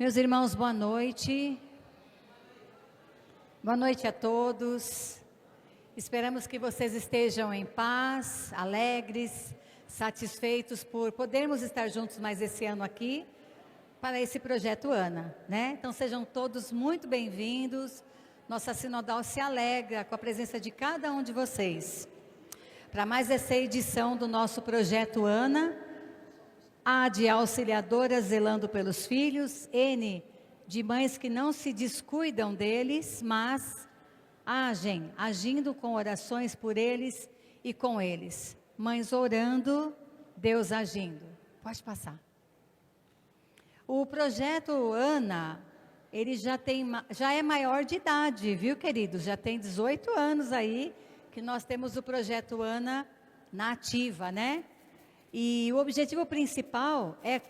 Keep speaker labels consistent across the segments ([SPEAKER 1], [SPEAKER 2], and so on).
[SPEAKER 1] Meus irmãos, boa noite. Boa noite a todos. Esperamos que vocês estejam em paz, alegres, satisfeitos por podermos estar juntos mais esse ano aqui para esse projeto Ana, né? Então sejam todos muito bem-vindos. Nossa sinodal se alegra com a presença de cada um de vocês. Para mais essa edição do nosso projeto Ana, A de auxiliadoras zelando pelos filhos, N de mães que não se descuidam deles, mas agindo com orações por eles e com eles. Mães orando, Deus agindo. Pode passar. O projeto Ana, ele já é maior de idade, viu, queridos? Já tem 18 anos aí que nós temos o projeto Ana na ativa, né? E o objetivo principal é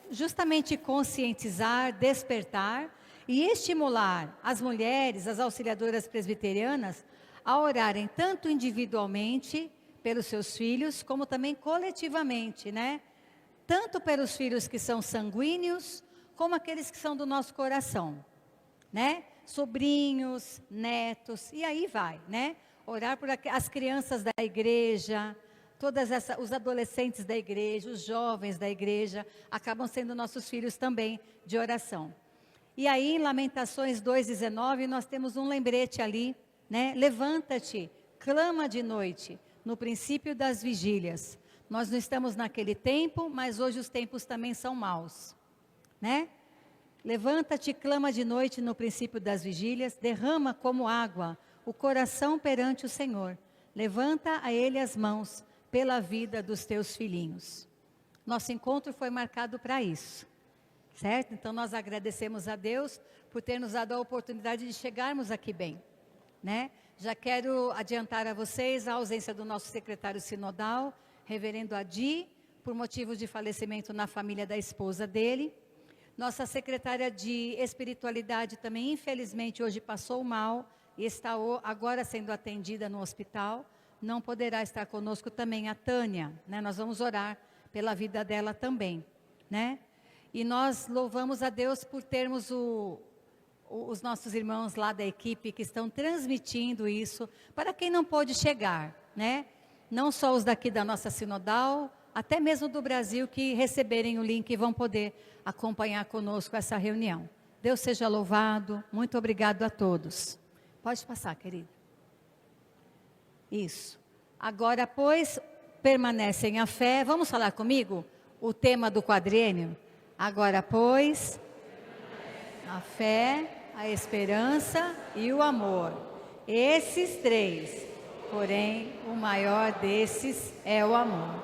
[SPEAKER 1] justamente conscientizar, despertar e estimular as mulheres, as auxiliadoras presbiterianas, a orarem tanto individualmente pelos seus filhos, como também coletivamente, né? Tanto pelos filhos que são sanguíneos, como aqueles que são do nosso coração, né? Sobrinhos, netos, e aí vai, né? Orar por as crianças da igreja, os adolescentes da igreja, os jovens da igreja, acabam sendo nossos filhos também de oração. E aí, em Lamentações 2,19, nós temos um lembrete ali, né? Levanta-te, clama de noite, no princípio das vigílias. Nós não estamos naquele tempo, mas hoje os tempos também são maus, né? Levanta-te, clama de noite no princípio das vigílias, derrama como água o coração perante o Senhor. Levanta a Ele as mãos, pela vida dos teus filhinhos. Nosso encontro foi marcado para isso, certo? Então nós agradecemos a Deus por ter nos dado a oportunidade de chegarmos aqui bem, né? Já quero adiantar a vocês a ausência do nosso secretário sinodal, reverendo Adi, por motivos de falecimento na família da esposa dele. Nossa secretária de espiritualidade também, infelizmente, hoje passou mal e está agora sendo atendida no hospital. Não poderá estar conosco também a Tânia, né? Nós vamos orar pela vida dela também, né? E nós louvamos a Deus por termos os nossos irmãos lá da equipe que estão transmitindo isso para quem não pôde chegar, né? Não só os daqui da nossa sinodal, até mesmo do Brasil que receberem o link e vão poder acompanhar conosco essa reunião. Deus seja louvado, muito obrigado a todos. Pode passar, querido. Isso. Agora, pois, permanecem a fé. Vamos falar comigo? O tema do quadriênio. Agora, pois, a fé, a esperança e o amor. Esses três. Porém, o maior desses é o amor.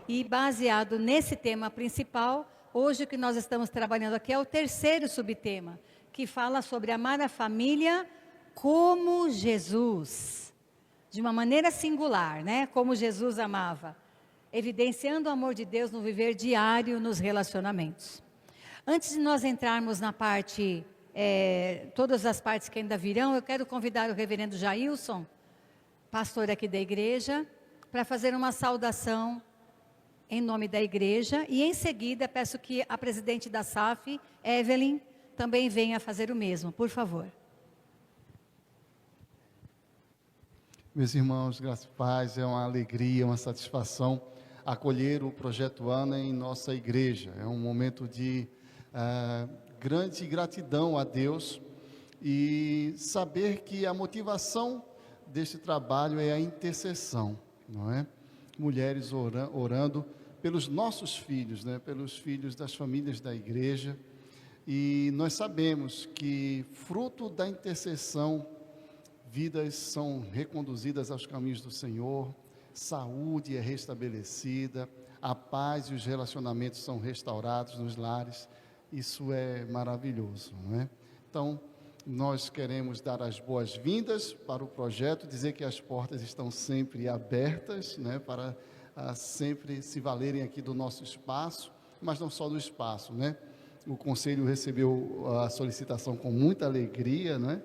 [SPEAKER 1] E baseado nesse tema principal, hoje o que nós estamos trabalhando aqui é o terceiro subtema, que fala sobre amar a família como Jesus. De uma maneira singular, né? Como Jesus amava, evidenciando o amor de Deus no viver diário nos relacionamentos. Antes de nós entrarmos na parte, todas as partes que ainda virão, eu quero convidar o reverendo Jailson, pastor aqui da igreja, para fazer uma saudação em nome da igreja, e em seguida peço que a presidente da SAF, Evelyn, também venha fazer o mesmo, por favor.
[SPEAKER 2] Meus irmãos, graças e paz, é uma alegria, uma satisfação acolher o Projeto Ana em nossa igreja. É um momento de grande gratidão a Deus e saber que a motivação deste trabalho é a intercessão, não é? Mulheres orando pelos nossos filhos, né? Pelos filhos das famílias da igreja. E nós sabemos que fruto da intercessão, vidas são reconduzidas aos caminhos do Senhor, saúde é restabelecida, a paz e os relacionamentos são restaurados nos lares. Isso é maravilhoso, não é? Então, nós queremos dar as boas-vindas para o projeto, dizer que as portas estão sempre abertas, né, para sempre se valerem aqui do nosso espaço, mas não só do espaço, né? O Conselho recebeu a solicitação com muita alegria, né?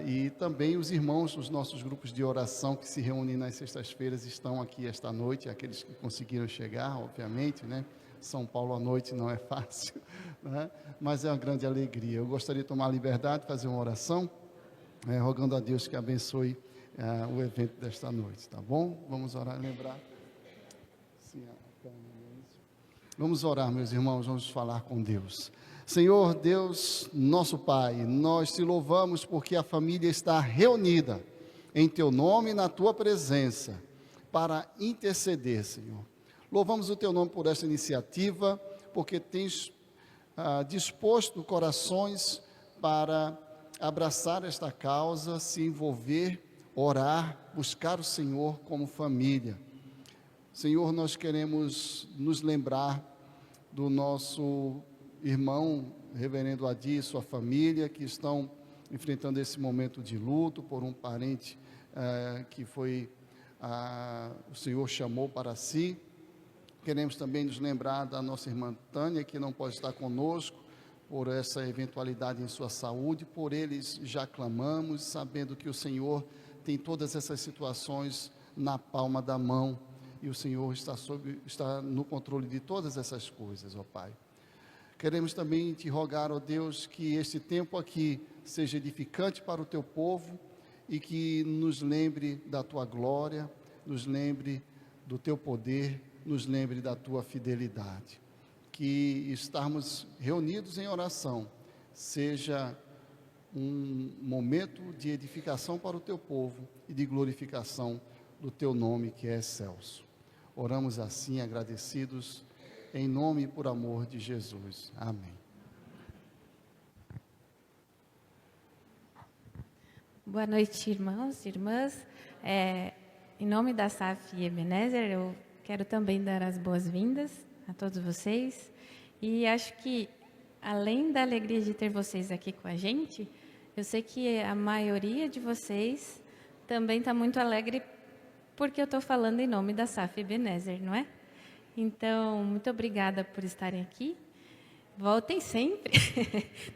[SPEAKER 2] E também os irmãos dos nossos grupos de oração que se reúnem nas sextas-feiras estão aqui esta noite, aqueles que conseguiram chegar, obviamente, né? São Paulo à noite não é fácil, né? Mas é uma grande alegria. Eu gostaria de tomar a liberdade de fazer uma oração, rogando a Deus que abençoe o evento desta noite, tá bom? Vamos orar e lembrar. Sim, vamos orar, meus irmãos, vamos falar com Deus. Senhor Deus, nosso Pai, nós te louvamos porque a família está reunida em teu nome e na tua presença para interceder, Senhor. Louvamos o teu nome por esta iniciativa, porque tens disposto corações para abraçar esta causa, se envolver, orar, buscar o Senhor como família. Senhor, nós queremos nos lembrar do nosso irmão, reverendo Adi e sua família, que estão enfrentando esse momento de luto por um parente que o Senhor chamou para si. Queremos também nos lembrar da nossa irmã Tânia, que não pode estar conosco por essa eventualidade em sua saúde. Por eles já clamamos, sabendo que o Senhor tem todas essas situações na palma da mão, e o Senhor está no controle de todas essas coisas, ó Pai. Queremos também te rogar, ó Deus, que este tempo aqui seja edificante para o teu povo e que nos lembre da tua glória, nos lembre do teu poder, nos lembre da tua fidelidade. Que estarmos reunidos em oração seja um momento de edificação para o teu povo e de glorificação do teu nome, que é excelso. Oramos assim, agradecidos, em nome e por amor de Jesus. Amém.
[SPEAKER 3] Boa noite, irmãos e irmãs. Em nome da SAF Ebenezer, eu quero também dar as boas-vindas a todos vocês. E acho que, além da alegria de ter vocês aqui com a gente, eu sei que a maioria de vocês também está muito alegre porque eu estou falando em nome da SAF Ebenezer, não é? Então, muito obrigada por estarem aqui. Voltem sempre,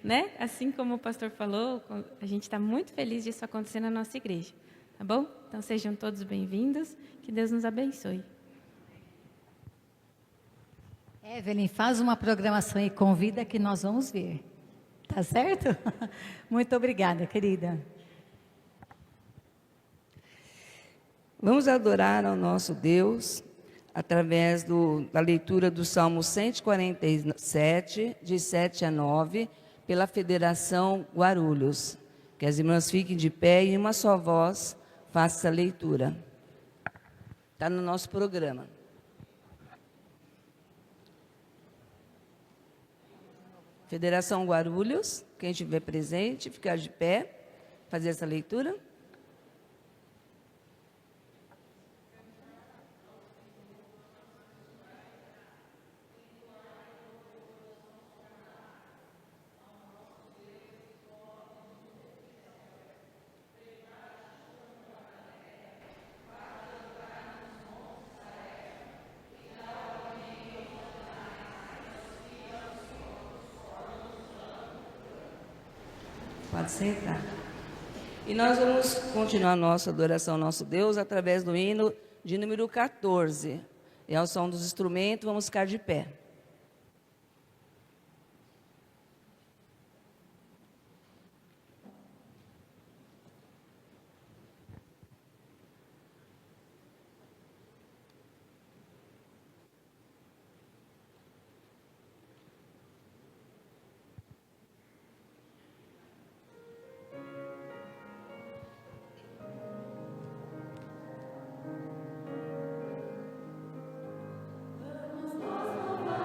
[SPEAKER 3] né? Assim como o pastor falou, a gente está muito feliz disso acontecer na nossa igreja, tá bom? Então, sejam todos bem-vindos, que Deus nos abençoe.
[SPEAKER 1] Evelyn, faz uma programação e convida que nós vamos ver, tá certo? Muito obrigada, querida.
[SPEAKER 4] Vamos adorar ao nosso Deus através da leitura do Salmo 147, de 7 a 9, pela Federação Guarulhos. Que as irmãs fiquem de pé e em uma só voz faça a leitura. Está no nosso programa. Federação Guarulhos, quem estiver presente, ficar de pé, fazer essa leitura. Pode sentar. E nós vamos continuar nossa adoração ao nosso Deus através do hino de número 14. E ao som dos instrumentos, vamos ficar de pé. Vamos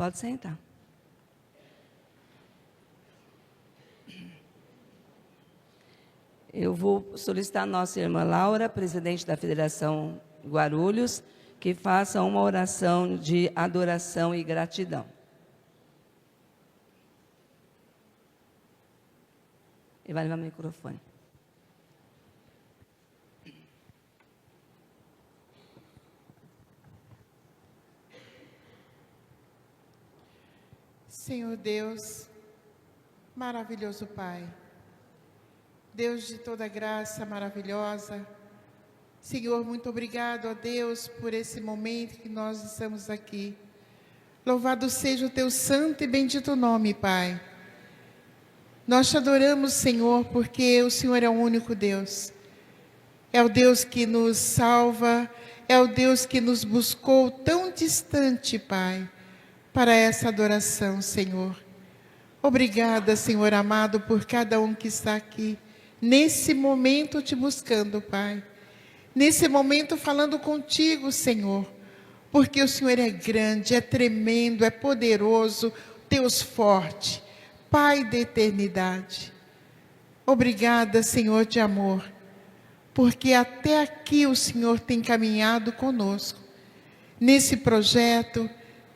[SPEAKER 4] Pode sentar. Eu vou solicitar a nossa irmã Laura, presidente da Federação Guarulhos, que faça uma oração de adoração e gratidão. E vai levar o microfone.
[SPEAKER 5] Senhor Deus, maravilhoso Pai, Deus de toda graça maravilhosa, Senhor, muito obrigado a Deus por esse momento que nós estamos aqui. Louvado seja o teu santo e bendito nome, Pai. Nós te adoramos, Senhor, porque o Senhor é o único Deus. É o Deus que nos salva, é o Deus que nos buscou tão distante, Pai, para essa adoração, Senhor. Obrigada, Senhor amado, por cada um que está aqui, nesse momento te buscando, Pai. Nesse momento falando contigo, Senhor, porque o Senhor é grande, é tremendo, é poderoso, Deus forte, Pai da eternidade. Obrigada, Senhor de amor, porque até aqui o Senhor tem caminhado conosco, nesse projeto,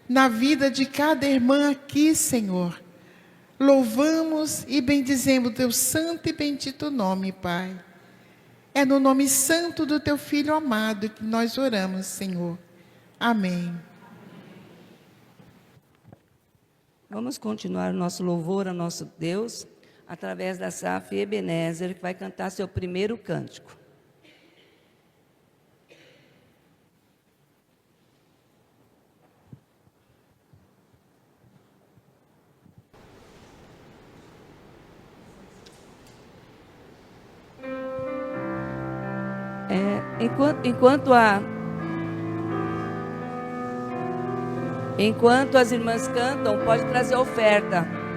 [SPEAKER 5] na vida de cada irmã aqui, Senhor. Louvamos e bendizemos o teu santo e bendito nome, Pai. É no nome santo do teu Filho amado que nós oramos, Senhor. Amém.
[SPEAKER 4] Vamos continuar o nosso louvor ao nosso Deus, através da Saf Ebenezer, que vai cantar seu primeiro cântico. Enquanto as irmãs cantam, pode trazer a oferta.
[SPEAKER 6] Pode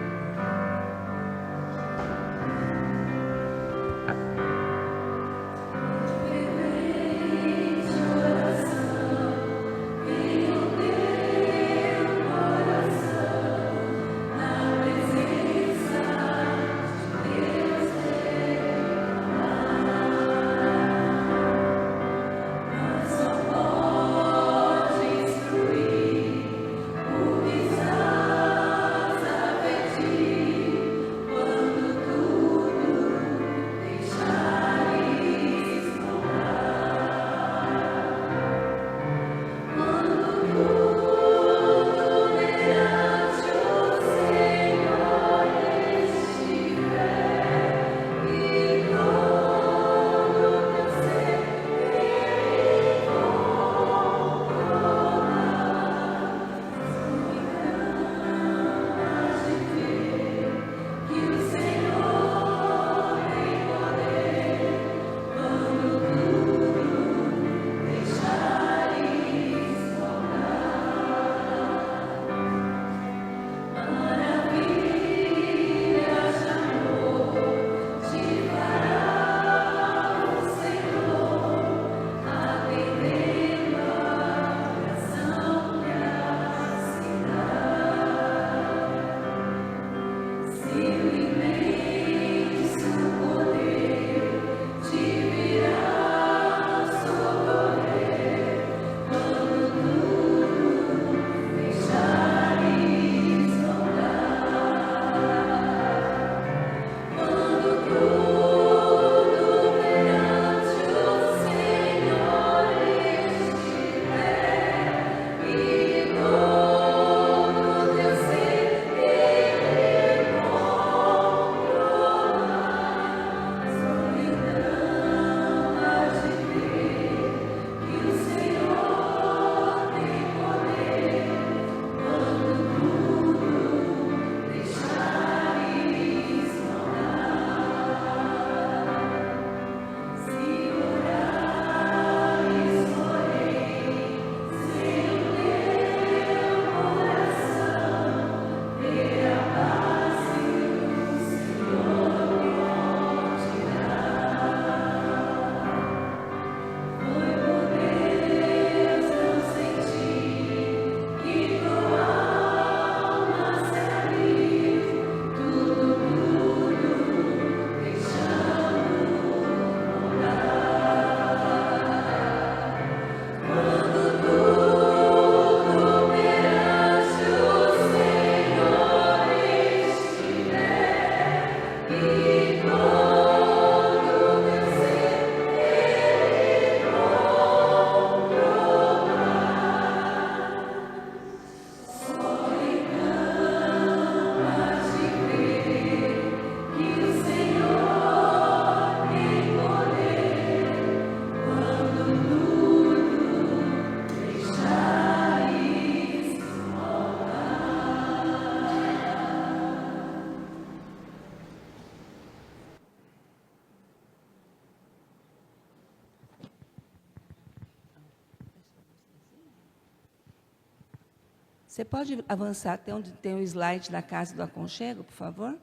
[SPEAKER 4] Você pode avançar até onde tem o slide da Casa do Aconchego, por favor?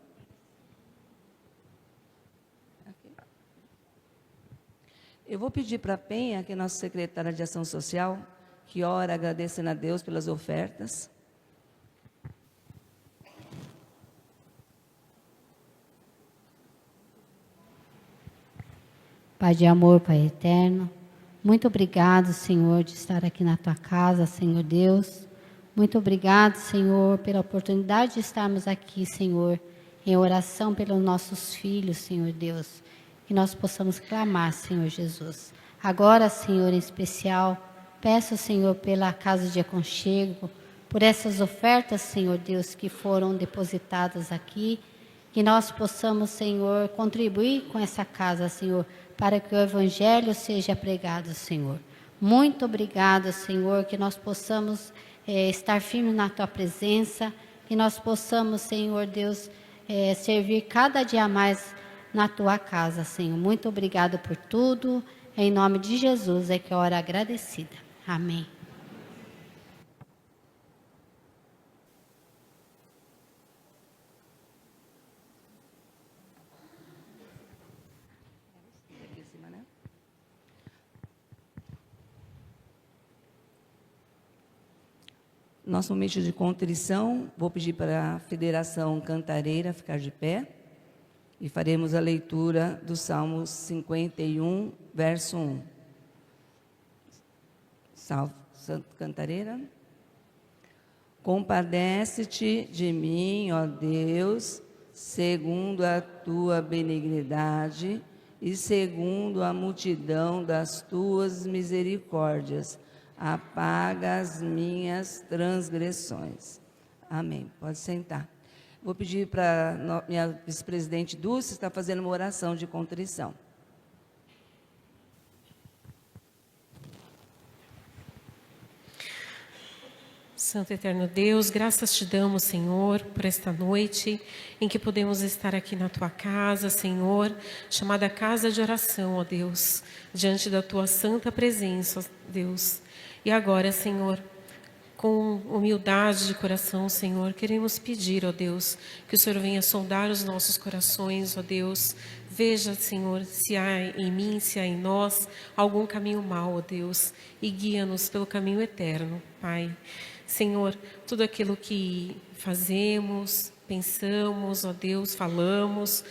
[SPEAKER 4] Aqui. Eu vou pedir para a Penha, que é nossa secretária de Ação Social, que ora agradecendo a Deus pelas ofertas.
[SPEAKER 6] Pai de amor, Pai eterno, muito obrigado, Senhor, de estar aqui na Tua casa, Senhor Deus. Muito obrigado, Senhor, pela oportunidade de estarmos aqui, Senhor, em oração pelos nossos filhos, Senhor Deus. Que nós possamos clamar, Senhor Jesus. Agora, Senhor, em especial, peço, Senhor, pela casa de aconchego, por essas ofertas, Senhor Deus, que foram depositadas aqui, que nós possamos, Senhor, contribuir com essa casa, Senhor, para que o Evangelho seja pregado, Senhor. Muito obrigado, Senhor, que nós possamos estar firmes na Tua presença, que nós possamos, Senhor Deus, servir cada dia mais na Tua casa, Senhor. Muito obrigado por tudo. Em nome de Jesus é que eu oro agradecida. Amém.
[SPEAKER 4] Nosso momento de contrição, vou pedir para a Federação Cantareira ficar de pé e faremos a leitura do Salmo 51, verso 1. Salve, Santo Cantareira. Compadece-te de mim, ó Deus, segundo a tua benignidade e segundo a multidão das tuas misericórdias. Apaga as minhas transgressões. Amém. Pode sentar. Vou pedir para minha vice-presidente Dulce estar fazendo uma oração de contrição.
[SPEAKER 7] Santo Eterno Deus, graças te damos, Senhor, por esta noite em que podemos estar aqui na Tua casa, Senhor, chamada casa de oração, ó Deus, diante da Tua santa presença, ó Deus. E agora, Senhor, com humildade de coração, Senhor, queremos pedir, ó Deus, que o Senhor venha sondar os nossos corações, ó Deus. Veja, Senhor, se há em mim, se há em nós algum caminho mau, ó Deus, e guia-nos pelo caminho eterno, Pai. Senhor, tudo aquilo que fazemos, pensamos, ó Deus, falamos,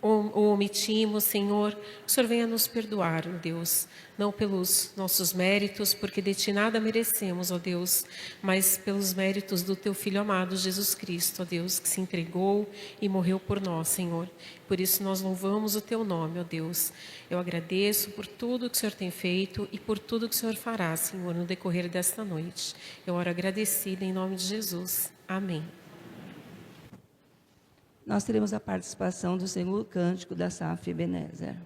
[SPEAKER 7] ou omitimos, Senhor, que o Senhor venha nos perdoar, ó Deus, não pelos nossos méritos, porque de Ti nada merecemos, ó Deus, mas pelos méritos do Teu Filho amado, Jesus Cristo, ó Deus, que se entregou e morreu por nós, Senhor. Por isso nós louvamos o Teu nome, ó Deus. Eu agradeço por tudo que o Senhor tem feito e por tudo que o Senhor fará, Senhor, no decorrer desta noite. Eu oro agradecida em nome de Jesus. Amém.
[SPEAKER 4] Nós teremos a participação do segundo cântico da Saf Ebenezer.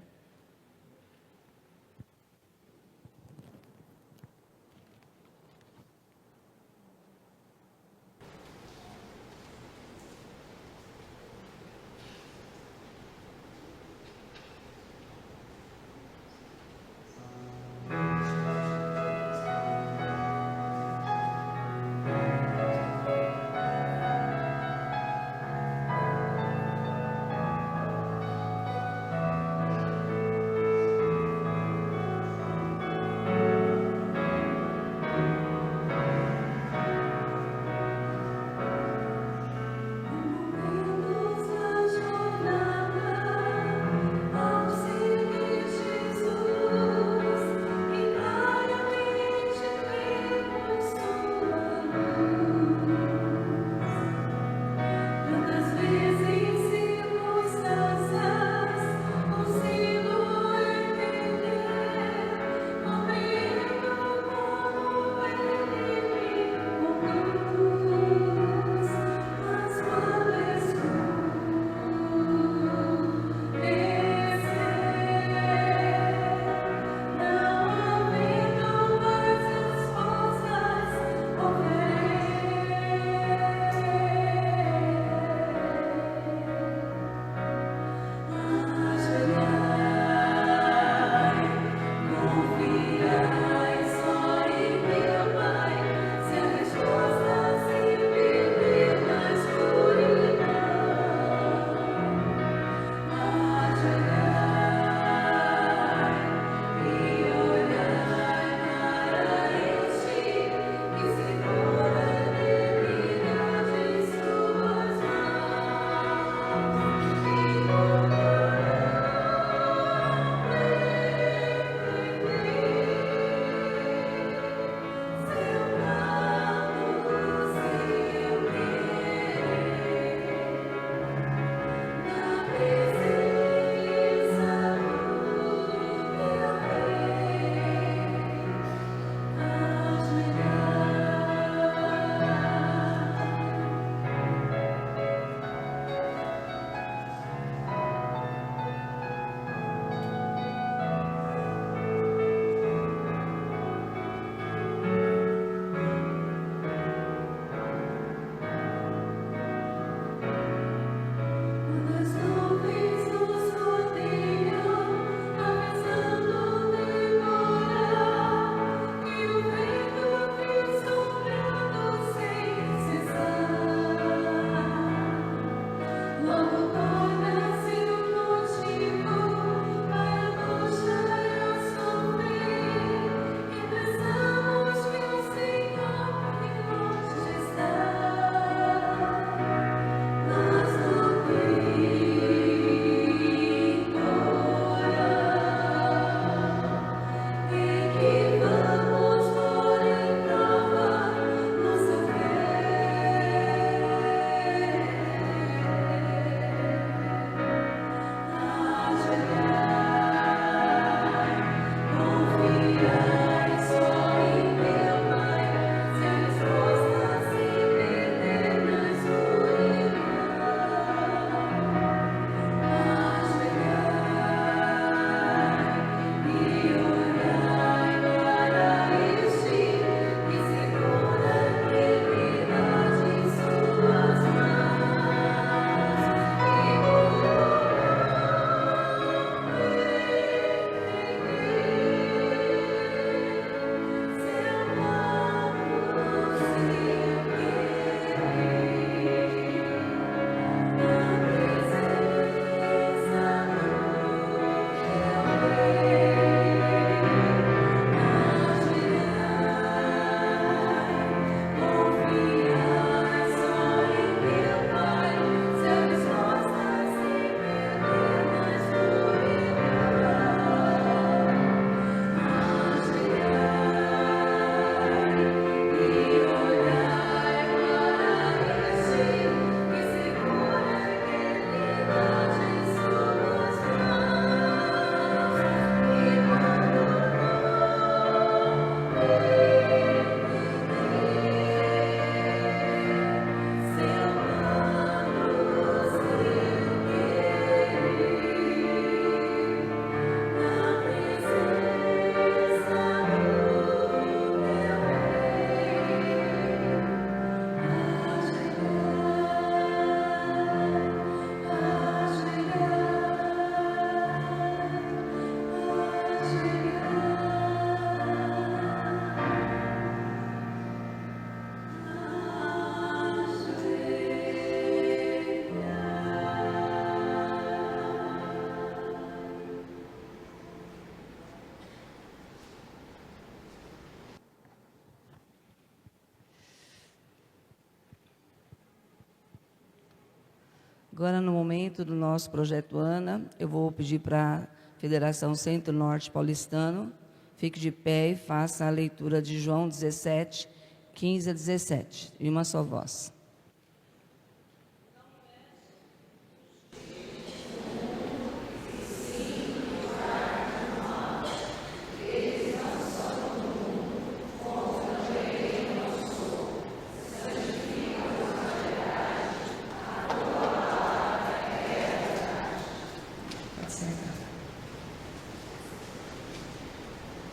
[SPEAKER 4] Agora, no momento do nosso projeto Ana, eu vou pedir para a Federação Centro-Norte Paulistano, fique de pé e faça a leitura de João 17, 15 a 17, em uma só voz.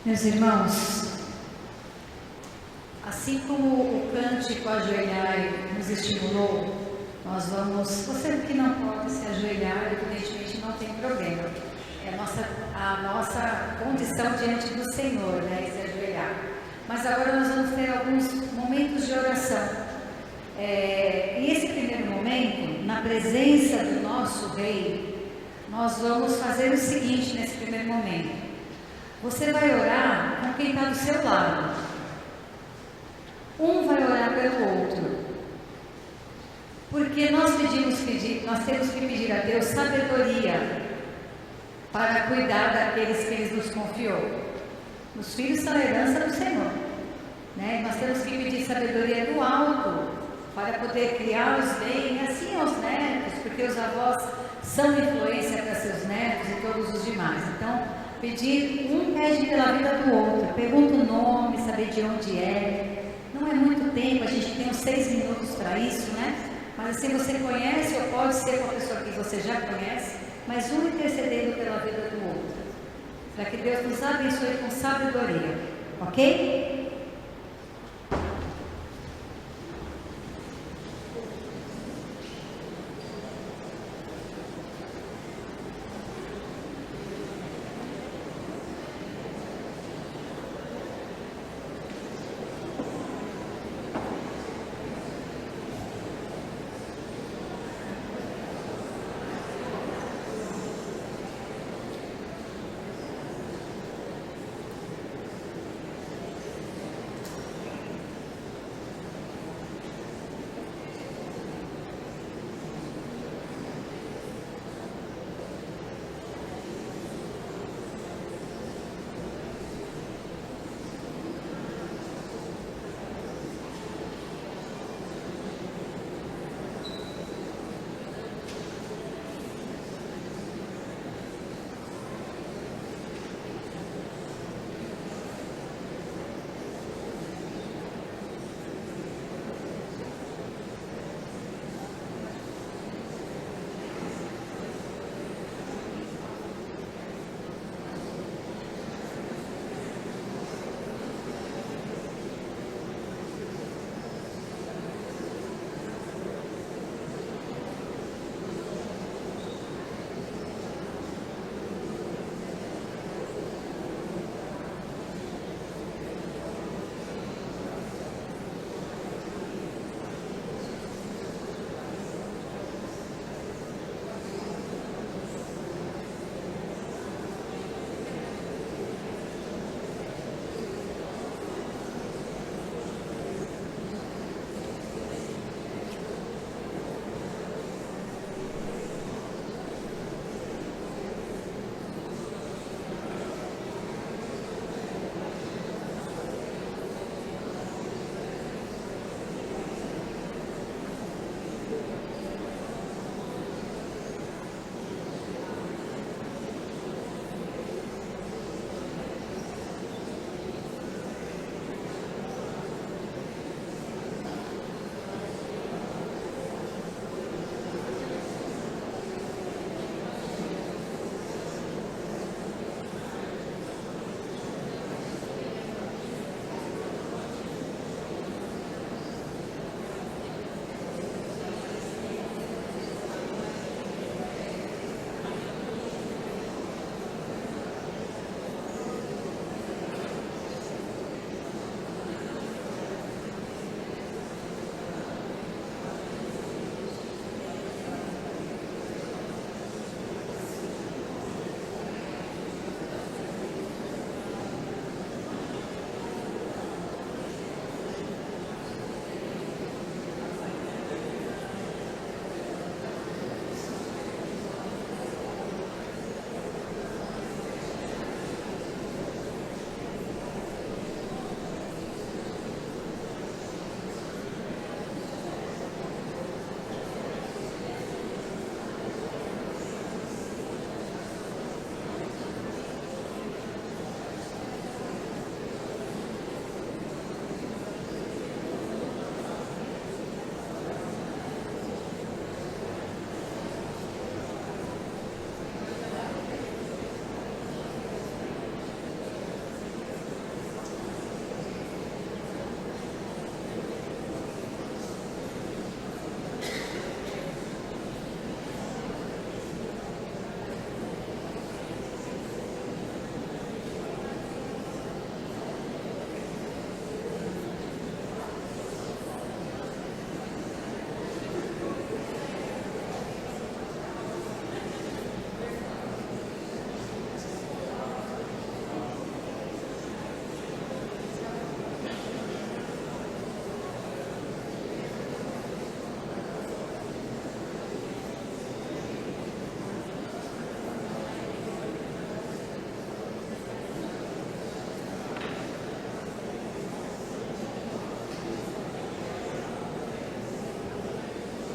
[SPEAKER 1] Meus irmãos, assim como o cântico Ajoelhai nos estimulou, nós vamos, você que não pode se ajoelhar, evidentemente não tem problema, é a nossa condição diante do Senhor, né, se ajoelhar. Mas agora nós vamos ter alguns momentos de oração. E esse primeiro momento, na presença do nosso Rei, nós vamos fazer o seguinte nesse primeiro momento. Você vai orar com quem está do seu lado. Um vai orar pelo outro. Porque nós temos que pedir a Deus sabedoria para cuidar daqueles que Ele nos confiou. Os filhos são a herança do Senhor, né? Nós temos que pedir sabedoria do alto para poder criá-los bem, e assim aos netos, porque os avós são influência para seus netos e todos os demais. Então, um pede pela vida do outro, pergunta o nome, saber de onde é. Não é muito tempo, a gente tem uns 6 minutos para isso, né? Mas assim você conhece, ou pode ser com a pessoa que você já conhece, mas um intercedendo pela vida do outro. Para que Deus nos abençoe com sabedoria, ok?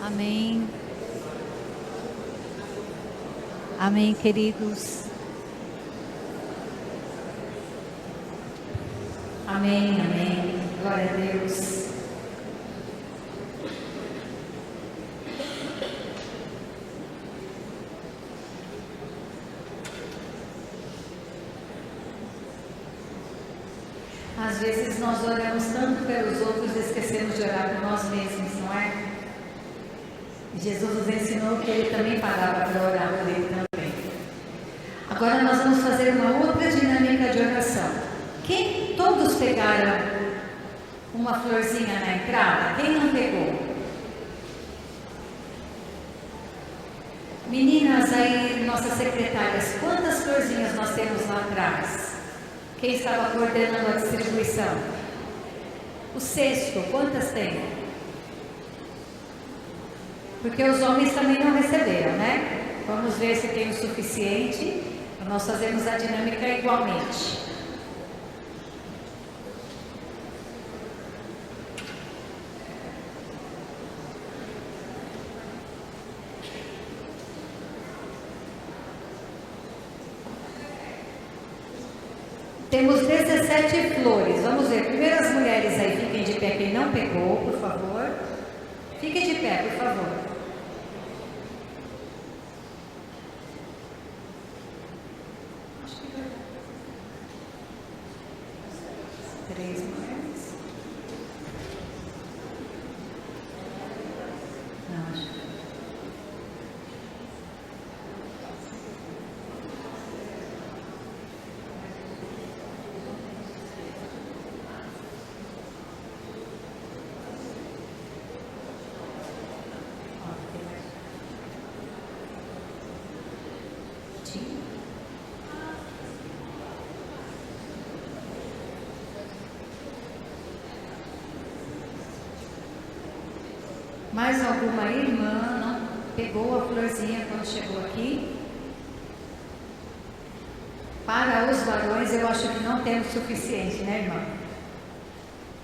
[SPEAKER 1] Amém. Amém, queridos. Amém, amém. Glória a Deus. Às vezes nós oramos tanto pelos outros e esquecemos de orar por nós mesmos, não é? Jesus nos ensinou que Ele também pagava para orar por Ele também. Agora nós vamos fazer uma outra dinâmica de oração. Todos pegaram uma florzinha na entrada? Quem não pegou? Meninas aí, nossas secretárias, quantas florzinhas nós temos lá atrás? Quem estava coordenando a distribuição? O cesto, quantas tem? Porque os homens também não receberam, né? Vamos ver se tem o suficiente. Nós fazemos a dinâmica igualmente. Temos 17 flores. Vamos ver. Primeiro as mulheres aí, fiquem de pé. Quem não pegou, por favor. Fique de pé, por favor. Três mulheres. Não, acho que... Mais alguma irmã não pegou a florzinha quando chegou aqui? Para os varões, eu acho que não temos suficiente, né, irmã?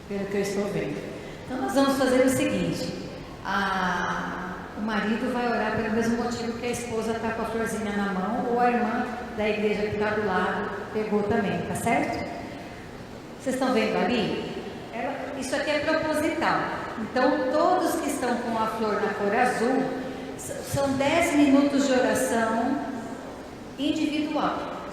[SPEAKER 1] Pelo que eu estou vendo. Então, nós vamos fazer o seguinte: o marido vai orar pelo mesmo motivo que a esposa está com a florzinha na mão, ou a irmã da igreja que está do lado pegou também, tá certo? Vocês estão vendo ali? Isso aqui é proposital. Então, todos que estão com a flor na cor azul, são 10 minutos de oração individual,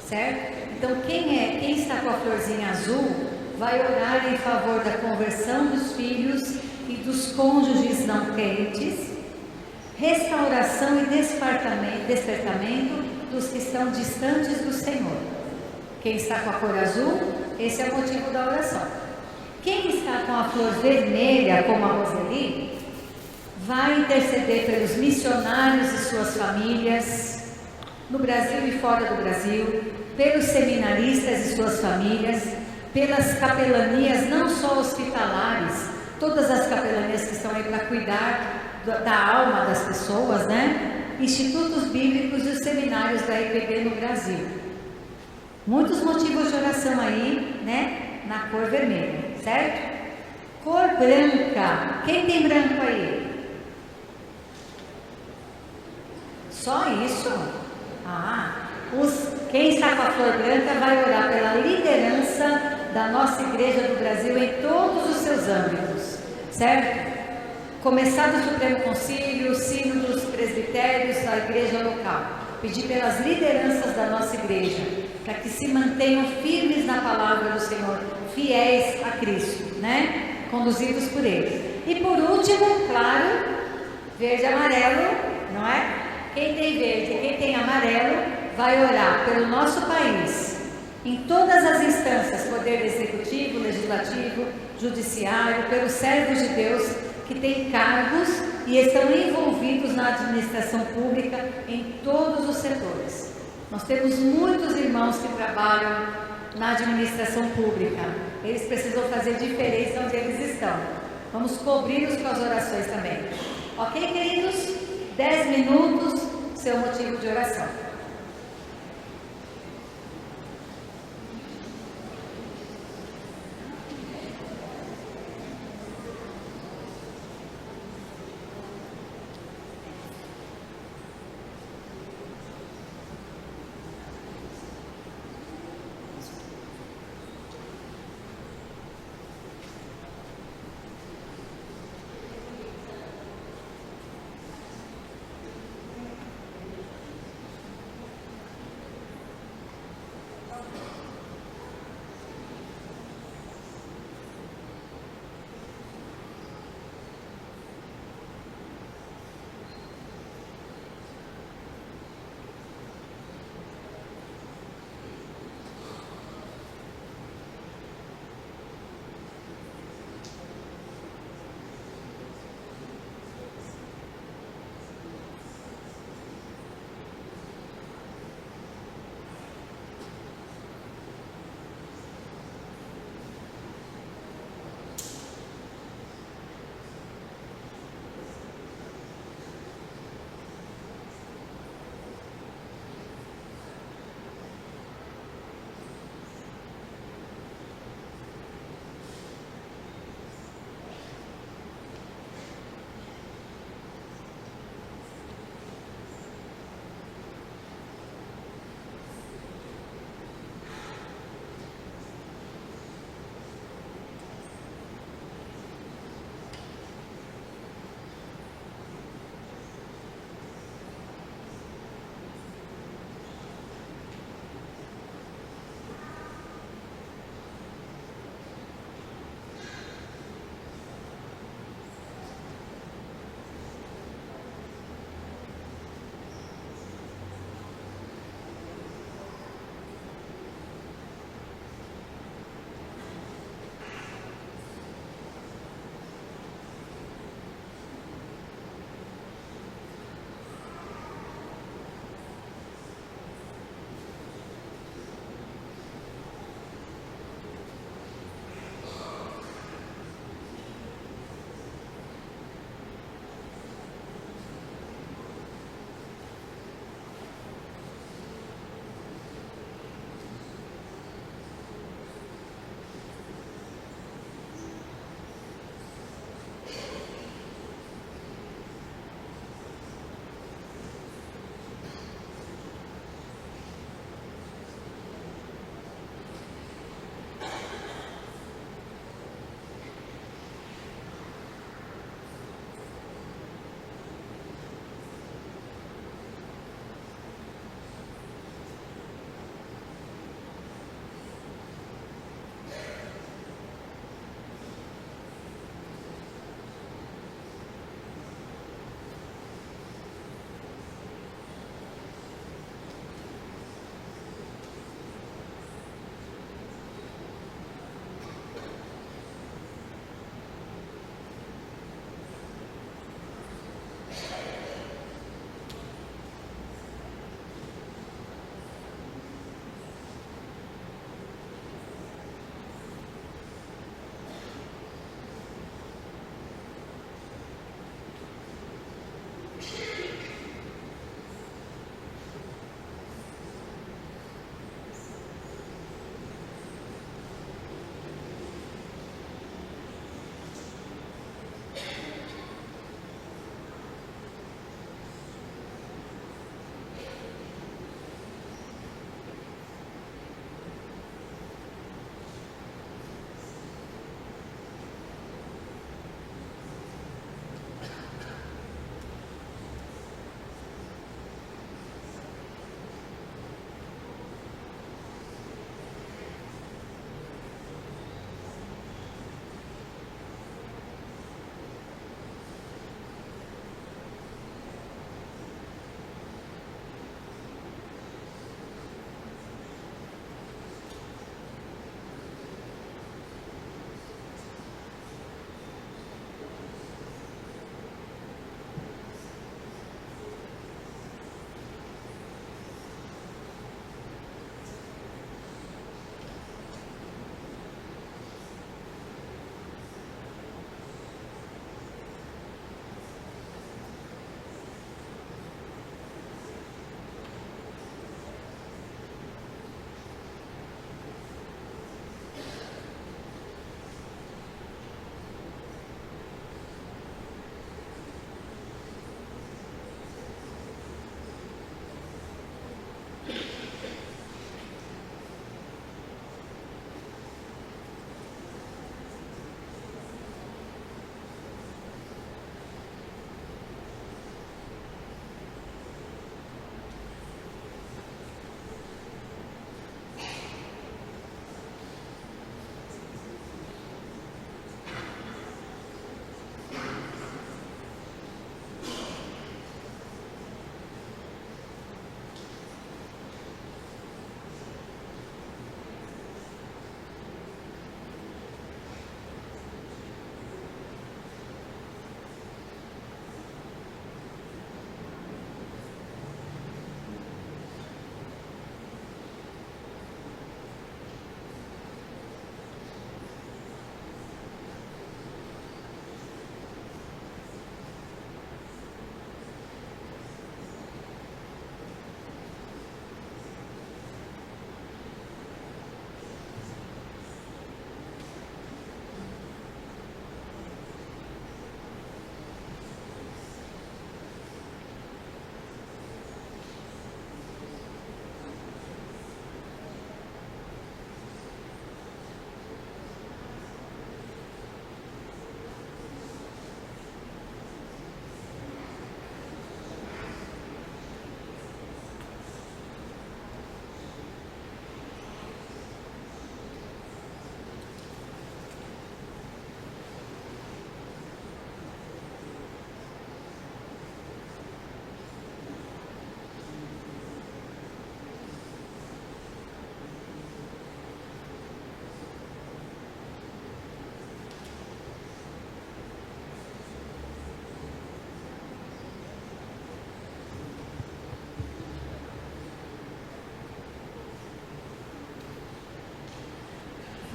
[SPEAKER 1] certo? Então, quem está com a florzinha azul, vai orar em favor da conversão dos filhos e dos cônjuges não crentes, restauração e despertamento dos que estão distantes do Senhor. Quem está com a cor azul, esse é o motivo da oração. Quem está com a flor vermelha, como a Roseli, vai interceder pelos missionários e suas famílias, no Brasil e fora do Brasil, pelos seminaristas e suas famílias, pelas capelanias, não só hospitalares, todas as capelanias que estão aí para cuidar da alma das pessoas, né? Institutos bíblicos e os seminários da IPB no Brasil. Muitos motivos de oração aí, né? Na cor vermelha, certo? Cor branca. Quem tem branco aí? Só isso? Quem está com a flor branca vai orar pela liderança da nossa igreja do Brasil em todos os seus âmbitos, certo? Começar do Supremo Concílio, sínodos, presbitérios, a igreja local. Pedir pelas lideranças da nossa igreja, para que se mantenham firmes na palavra do Senhor, fiéis a Cristo, né? Conduzidos por Ele. E por último, claro, verde e amarelo, não é? Quem tem verde e quem tem amarelo, vai orar pelo nosso país, em todas as instâncias, poder executivo, legislativo, judiciário, pelos servos de Deus que têm cargos e estão envolvidos na administração pública em todos os setores. Nós temos muitos irmãos que trabalham na administração pública. Eles precisam fazer diferença onde eles estão. Vamos cobri-los com as orações também. Ok, queridos? 10 minutos, seu motivo de oração.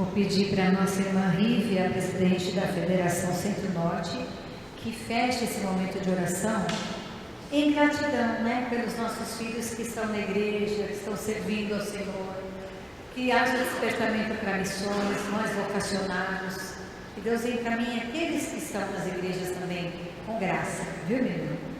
[SPEAKER 1] Vou pedir para a nossa irmã Rívia, a presidente da Federação Centro-Norte, que feche esse momento de oração em gratidão, né, pelos nossos filhos que estão na igreja, que estão servindo ao Senhor, que haja despertamento para missões, nós vocacionados, que Deus encaminhe aqueles que estão nas igrejas também com graça, viu, meu irmão?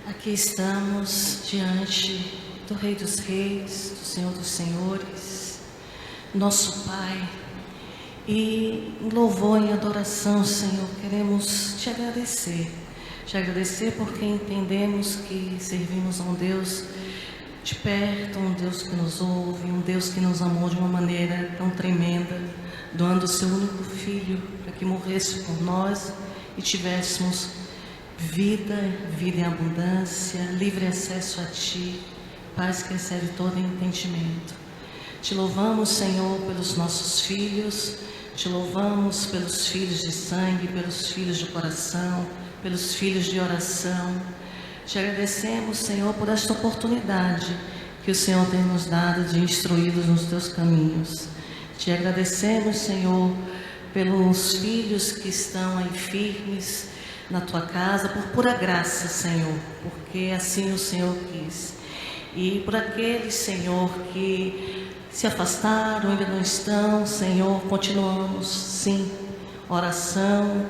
[SPEAKER 8] Aqui estamos diante do Rei dos Reis, do Senhor dos Senhores, nosso Pai, e em louvor e adoração, Senhor, queremos te agradecer porque entendemos que servimos a um Deus de perto, um Deus que nos ouve, um Deus que nos amou de uma maneira tão tremenda, doando o seu único Filho para que morresse por nós e tivéssemos vida em abundância, livre acesso a Ti, paz que excede todo entendimento. Te louvamos, Senhor, pelos nossos filhos, te louvamos pelos filhos de sangue, pelos filhos de coração, pelos filhos de oração. Te agradecemos, Senhor, por esta oportunidade que o Senhor tem nos dado de instruí-los nos Teus caminhos. Te agradecemos, Senhor, pelos filhos que estão aí firmes na Tua casa, por pura graça, Senhor, porque assim o Senhor quis. E por aqueles, Senhor, que se afastaram, ainda não estão, Senhor, continuamos, sim, oração,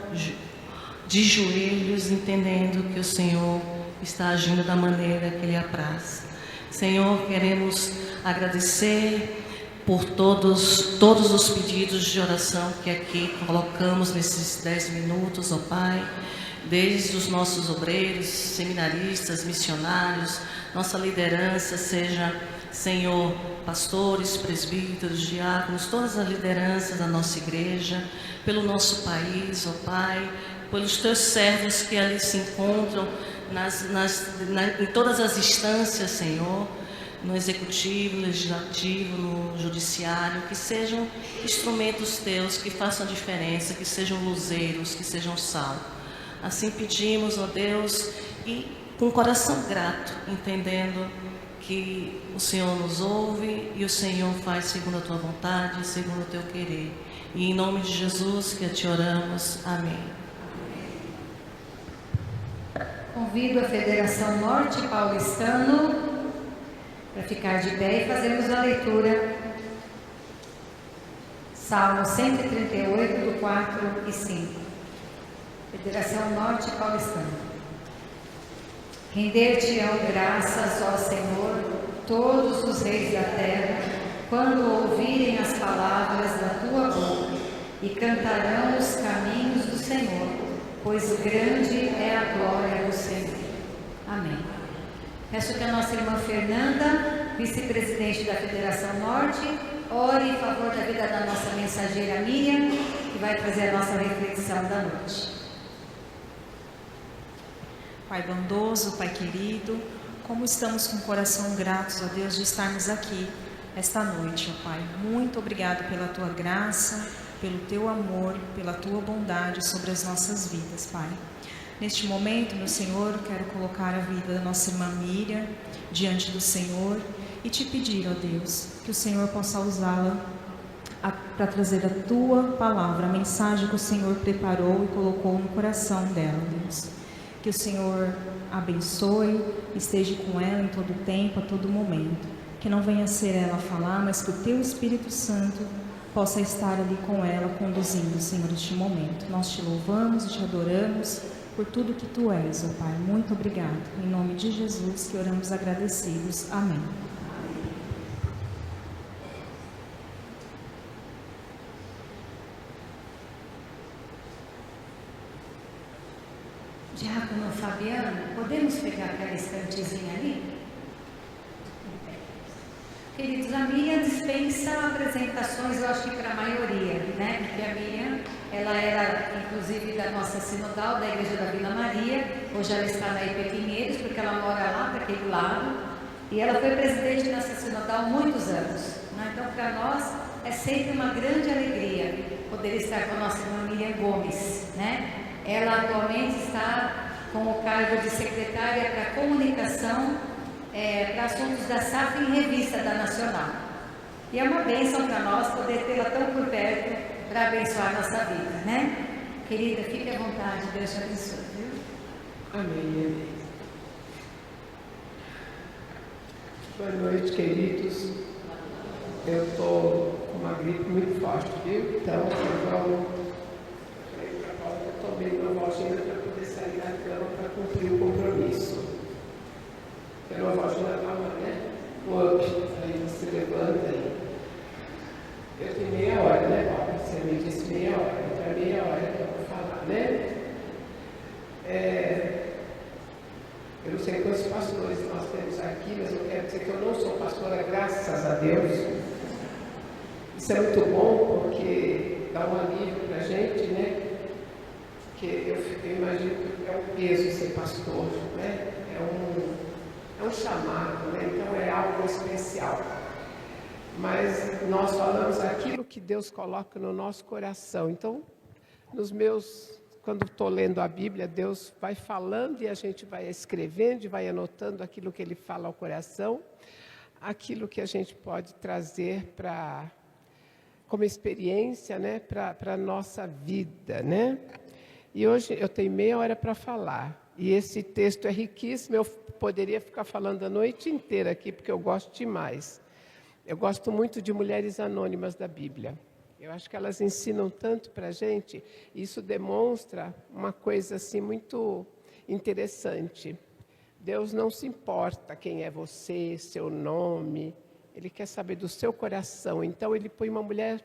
[SPEAKER 8] de joelhos, entendendo que o Senhor está agindo da maneira que Ele apraz. Senhor, queremos agradecer por todos os pedidos de oração que aqui colocamos nesses 10 minutos, ó Pai, desde os nossos obreiros, seminaristas, missionários, nossa liderança, seja, Senhor, pastores, presbíteros, diáconos, todas as lideranças da nossa igreja, pelo nosso país, ó Pai, pelos Teus servos que ali se encontram em todas as instâncias, Senhor, no executivo, no legislativo, no judiciário, que sejam instrumentos Teus, que façam a diferença, que sejam luzeiros, que sejam sal. Assim pedimos, ó Deus, e com o coração grato, entendendo que o Senhor nos ouve e o Senhor faz segundo a Tua vontade, segundo o Teu querer. E em nome de Jesus que a Te oramos. Amém.
[SPEAKER 1] Convido a Federação Norte Paulistano para ficar de pé e fazermos a leitura. Salmo 138, do 4 e 5. Federação Norte Paulistana. Render-te-ão graças, ó Senhor, todos os reis da terra, quando ouvirem as palavras da Tua boca, e cantarão os caminhos do Senhor, pois grande é a glória do Senhor. Amém. Peço que a nossa irmã Fernanda, vice-presidente da Federação Norte, ore em favor da vida da nossa mensageira Miriam, que vai trazer a nossa reflexão da noite.
[SPEAKER 9] Pai bondoso, Pai querido, como estamos com o coração gratos a Deus de estarmos aqui esta noite, ó Pai. Muito obrigado pela Tua graça, pelo Teu amor, pela Tua bondade sobre as nossas vidas, Pai. Neste momento, meu Senhor, quero colocar a vida da nossa irmã Miriam diante do Senhor e te pedir, ó Deus, que o Senhor possa usá-la para trazer a Tua palavra, a mensagem que o Senhor preparou e colocou no coração dela, Deus. Que o Senhor abençoe, esteja com ela em todo tempo, a todo momento. Que não venha ser ela a falar, mas que o Teu Espírito Santo possa estar ali com ela, conduzindo, Senhor, este momento. Nós te louvamos e te adoramos por tudo que Tu és, ó Pai. Muito obrigado. Em nome de Jesus que oramos agradecidos. Amém.
[SPEAKER 1] Diácono Fabiano, podemos pegar aquela estantezinha ali? Queridos, a Miriam dispensa apresentações, eu acho que para a maioria, né? Porque a Miriam, ela era, inclusive, da nossa sinodal, da Igreja da Vila Maria, hoje ela está na IP Pinheiros, porque ela mora lá, para aquele lado, e ela foi presidente dessa sinodal há muitos anos, né? Então, para nós, é sempre uma grande alegria poder estar com a nossa irmã Miriam Gomes, né? Ela atualmente está com o cargo de secretária para comunicação para assuntos da Safra em Revista da Nacional. E é uma bênção para nós poder tê-la tão por perto para abençoar a nossa vida, né? Querida, fique à vontade, Deus te abençoe, viu?
[SPEAKER 10] Amém. Boa noite, queridos. Eu estou com uma gripe muito forte, viu? Então, eu falei para a Paula que eu tomei uma Novalgina para poder sair da cama para cumprir o compromisso. A Novalgina dá uma, né? Um up, aí você levanta aí. Eu tenho meia hora, né, Paula? Você me disse meia hora, então é meia hora que eu vou falar, né? Eu não sei quantos pastores nós temos aqui, mas eu quero dizer que eu não sou pastora, graças a Deus. Isso é muito bom, porque dá um alívio para a gente, né? Porque eu imagino que é um peso ser pastor, né? É um chamado, né? Então é algo especial. Mas nós falamos aquilo que Deus coloca no nosso coração. Então, quando estou lendo a Bíblia, Deus vai falando e a gente vai escrevendo e vai anotando aquilo que Ele fala ao coração, aquilo que a gente pode trazer como experiência, né, para a nossa vida, né? E hoje eu tenho meia hora para falar. E esse texto é riquíssimo, eu poderia ficar falando a noite inteira aqui, porque eu gosto demais. Eu gosto muito de mulheres anônimas da Bíblia. Eu acho que elas ensinam tanto para a gente, e isso demonstra uma coisa assim muito interessante. Deus não se importa quem é você, seu nome, Ele quer saber do seu coração. Então Ele põe uma mulher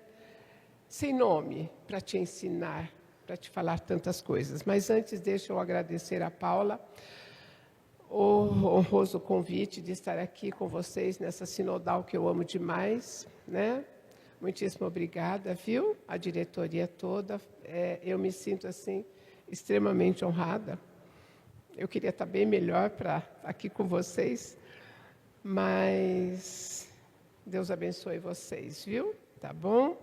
[SPEAKER 10] sem nome para te ensinar, para te falar tantas coisas. Mas antes, deixa eu agradecer a Paula o honroso convite de estar aqui com vocês nessa sinodal que eu amo demais, né? Muitíssimo obrigada, viu? A diretoria toda. Eu me sinto, assim, extremamente honrada. Eu queria estar bem melhor para estar aqui com vocês, mas Deus abençoe vocês, viu? Tá bom?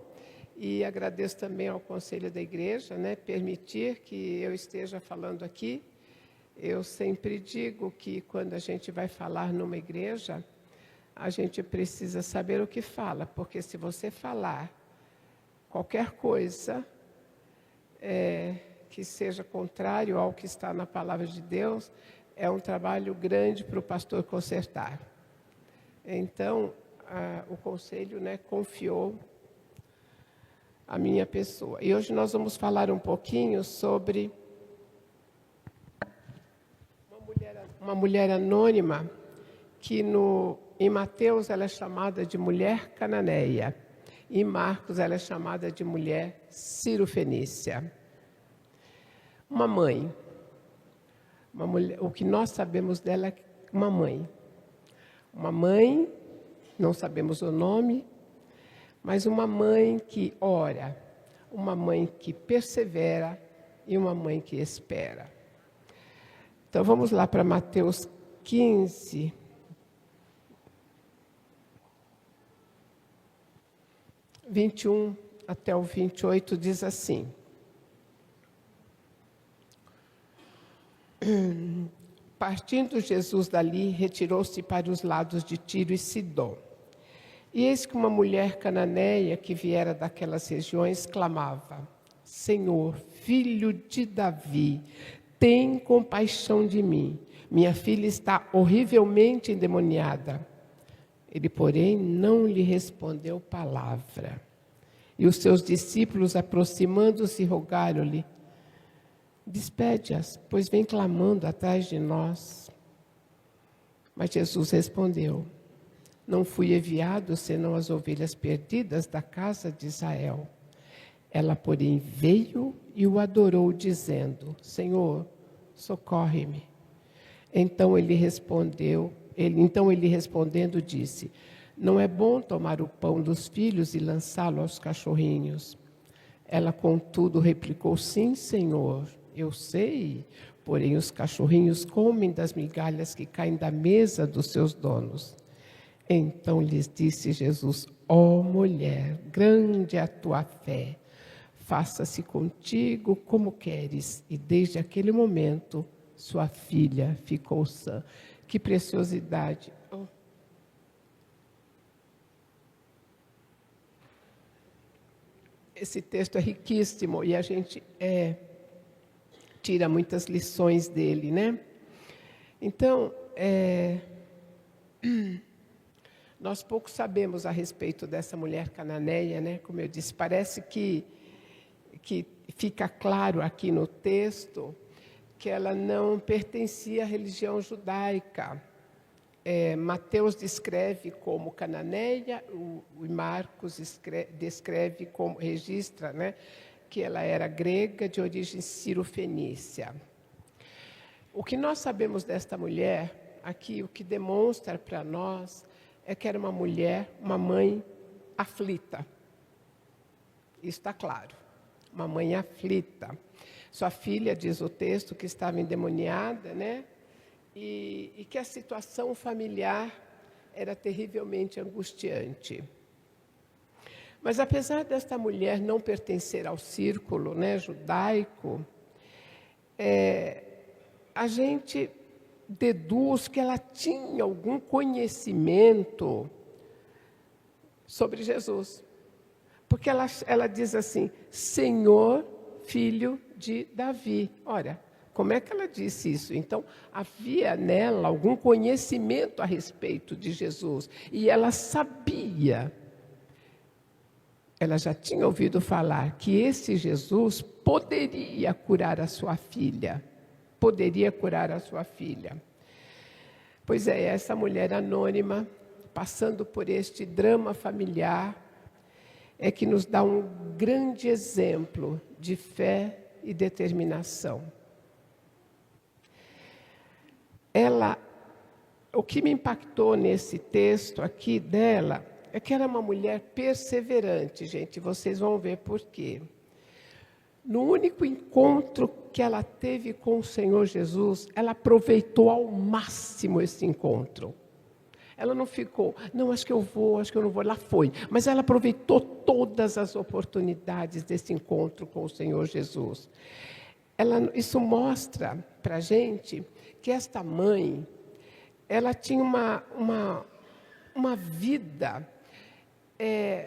[SPEAKER 10] E agradeço também ao Conselho da Igreja, né? Permitir que eu esteja falando aqui. Eu sempre digo que quando a gente vai falar numa igreja, a gente precisa saber o que fala, porque se você falar qualquer coisa que seja contrário ao que está na palavra de Deus, é um trabalho grande para o pastor consertar. Então, o conselho, né, confiou a minha pessoa. E hoje nós vamos falar um pouquinho sobre uma mulher anônima que em Mateus ela é chamada de mulher cananeia. Em Marcos ela é chamada de mulher cirofenícia. Uma mãe. Uma mulher, o que nós sabemos dela é uma mãe. Uma mãe, não sabemos o nome, mas uma mãe que ora, uma mãe que persevera e uma mãe que espera. Então vamos lá para Mateus 15. 21 até o 28 diz assim: Partindo Jesus dali, retirou-se para os lados de Tiro e Sidom. E eis que uma mulher cananeia que viera daquelas regiões clamava: Senhor, filho de Davi, tem compaixão de mim. Minha filha está horrivelmente endemoniada. Ele, porém, não lhe respondeu palavra. E os seus discípulos, aproximando-se, rogaram-lhe: Despede-as, pois vem clamando atrás de nós. Mas Jesus respondeu: Não fui enviado senão as ovelhas perdidas da casa de Israel. Ela, porém, veio e o adorou, dizendo: Senhor, socorre-me. Então ele respondendo disse: Não é bom tomar o pão dos filhos e lançá-lo aos cachorrinhos. Ela, contudo, replicou: Sim, Senhor, eu sei, porém os cachorrinhos comem das migalhas que caem da mesa dos seus donos. Então lhes disse Jesus: Ó mulher, grande é a tua fé. Faça-se contigo como queres. E desde aquele momento, sua filha ficou sã. Que preciosidade. Esse texto é riquíssimo e a gente tira muitas lições dele, né? Então, nós pouco sabemos a respeito dessa mulher cananeia, né? Como eu disse, parece que fica claro aqui no texto que ela não pertencia à religião judaica. Mateus descreve como cananeia, o Marcos descreve como, registra, né, que ela era grega de origem cirofenícia. O que nós sabemos desta mulher, aqui o que demonstra para nós é que era uma mulher, uma mãe aflita. Isso está claro. Uma mãe aflita. Sua filha, diz o texto, que estava endemoniada, né? E que a situação familiar era terrivelmente angustiante. Mas apesar desta mulher não pertencer ao círculo, né, judaico, a gente deduz que ela tinha algum conhecimento sobre Jesus. Porque ela diz assim, Senhor, filho de Davi. Olha, como é que ela disse isso? Então, havia nela algum conhecimento a respeito de Jesus. E ela sabia, ela já tinha ouvido falar que esse Jesus poderia curar a sua filha. Poderia curar a sua filha. Pois é, essa mulher anônima, passando por este drama familiar, é que nos dá um grande exemplo de fé e determinação. O que me impactou nesse texto aqui dela é que era uma mulher perseverante, gente, vocês vão ver por quê. No único encontro que ela teve com o Senhor Jesus, ela aproveitou ao máximo esse encontro. Ela não ficou, não, acho que eu vou, acho que eu não vou. Ela foi, mas ela aproveitou todas as oportunidades desse encontro com o Senhor Jesus. Isso mostra para a gente que esta mãe, ela tinha uma vida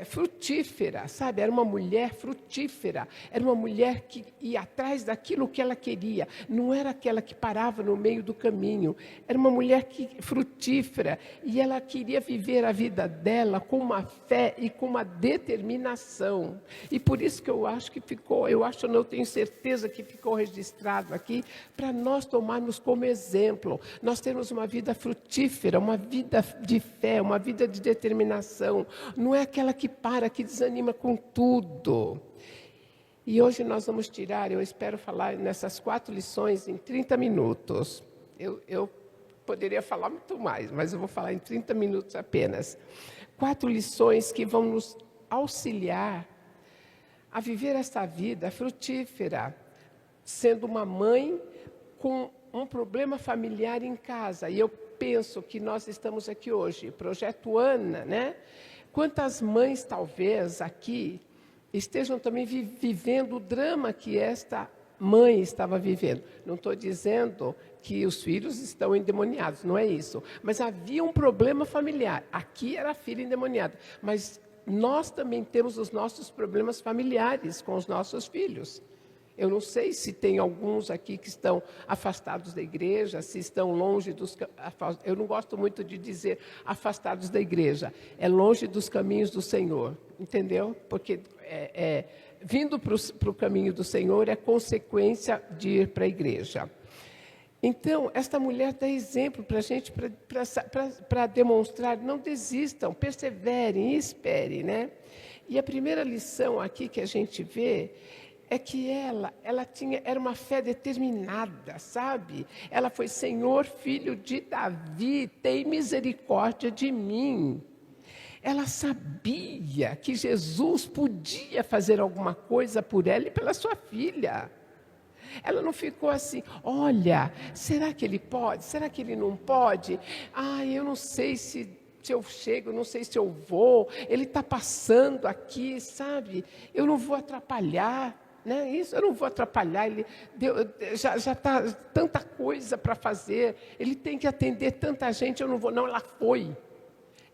[SPEAKER 10] frutífera, sabe? Era uma mulher frutífera, era uma mulher que ia atrás daquilo que ela queria, não era aquela que parava no meio do caminho, era uma mulher frutífera, e ela queria viver a vida dela com uma fé e com uma determinação, e por isso que eu acho que ficou, eu tenho certeza que ficou registrado aqui, para nós tomarmos como exemplo, nós temos uma vida frutífera, uma vida de fé, uma vida de determinação, não é aquela que para, que desanima com tudo. E hoje nós vamos tirar, eu espero falar nessas 4 lições em 30 minutos. Eu poderia falar muito mais, mas eu vou falar em 30 minutos apenas. 4 lições que vão nos auxiliar a viver essa vida frutífera, sendo uma mãe com um problema familiar em casa. E eu penso que nós estamos aqui hoje, Projeto Ana, né? Quantas mães, talvez, aqui, estejam também vivendo o drama que esta mãe estava vivendo. Não estou dizendo que os filhos estão endemoniados, não é isso. Mas havia um problema familiar. Aqui era a filha endemoniada. Mas nós também temos os nossos problemas familiares com os nossos filhos. Eu não sei se tem alguns aqui que estão afastados da igreja, se estão longe dos... Eu não gosto muito de dizer afastados da igreja. É longe dos caminhos do Senhor, entendeu? Porque vindo para o caminho do Senhor é consequência de ir para a igreja. Então, esta mulher dá exemplo para a gente, para demonstrar, não desistam, perseverem e esperem, né? E a primeira lição aqui que a gente vê é que ela era uma fé determinada, sabe? Ela foi, Senhor, filho de Davi, tem misericórdia de mim. Ela sabia que Jesus podia fazer alguma coisa por ela e pela sua filha. Ela não ficou assim, olha, será que ele pode? Será que ele não pode? Eu não sei se se eu chego, não sei se eu vou, ele está passando aqui, sabe? Eu não vou atrapalhar. Né? Isso, eu não vou atrapalhar, já está tanta coisa para fazer, ele tem que atender tanta gente, eu não vou. Não,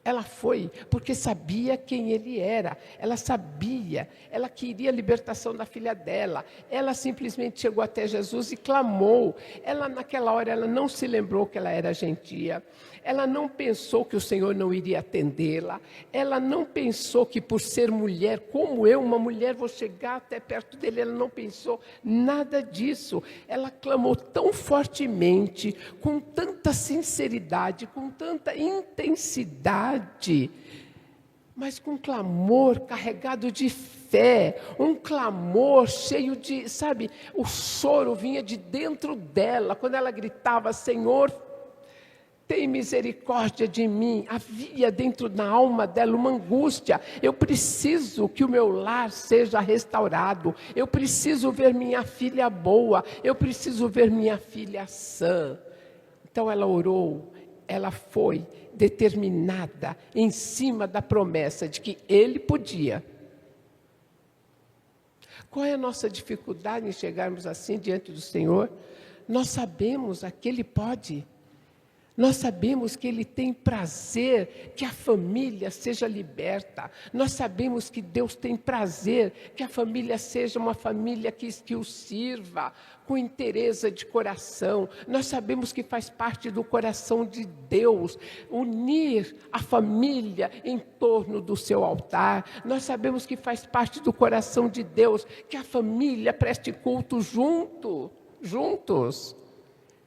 [SPEAKER 10] ela foi, porque sabia quem ele era, ela sabia, ela queria a libertação da filha dela, ela simplesmente chegou até Jesus e clamou. Ela, naquela hora, ela não se lembrou que ela era gentia, ela não pensou que o Senhor não iria atendê-la, ela não pensou que por ser mulher, como eu, uma mulher, vou chegar até perto dele, ela não pensou nada disso. Ela clamou tão fortemente, com tanta sinceridade, com tanta intensidade, mas com clamor carregado de fé, um clamor cheio de, sabe, o choro vinha de dentro dela, quando ela gritava, Senhor, tem misericórdia de mim. Havia dentro da alma dela uma angústia. Eu preciso que o meu lar seja restaurado. Eu preciso ver minha filha boa. Eu preciso ver minha filha sã. Então ela orou. Ela foi determinada em cima da promessa de que ele podia. Qual é a nossa dificuldade em chegarmos assim diante do Senhor? Nós sabemos que ele pode. Nós sabemos que Ele tem prazer que a família seja liberta. Nós sabemos que Deus tem prazer que a família seja uma família que o sirva com inteireza de coração. Nós sabemos que faz parte do coração de Deus unir a família em torno do seu altar. Nós sabemos que faz parte do coração de Deus que a família preste culto juntos.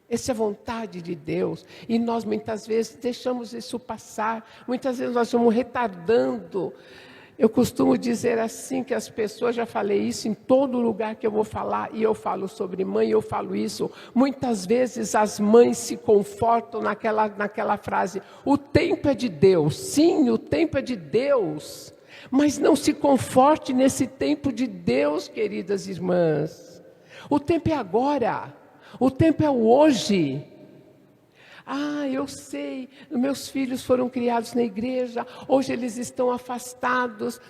[SPEAKER 10] Essa é a vontade de Deus, e nós muitas vezes deixamos isso passar, muitas vezes nós vamos retardando. Eu costumo dizer assim que as pessoas, já falei isso em todo lugar que eu vou falar, e eu falo sobre mãe, eu falo isso, muitas vezes as mães se confortam naquela frase, o tempo é de Deus. Sim, o tempo é de Deus, mas não se conforte nesse tempo de Deus, queridas irmãs. O tempo é agora. O tempo é o hoje. Eu sei, meus filhos foram criados na igreja, hoje eles estão afastados,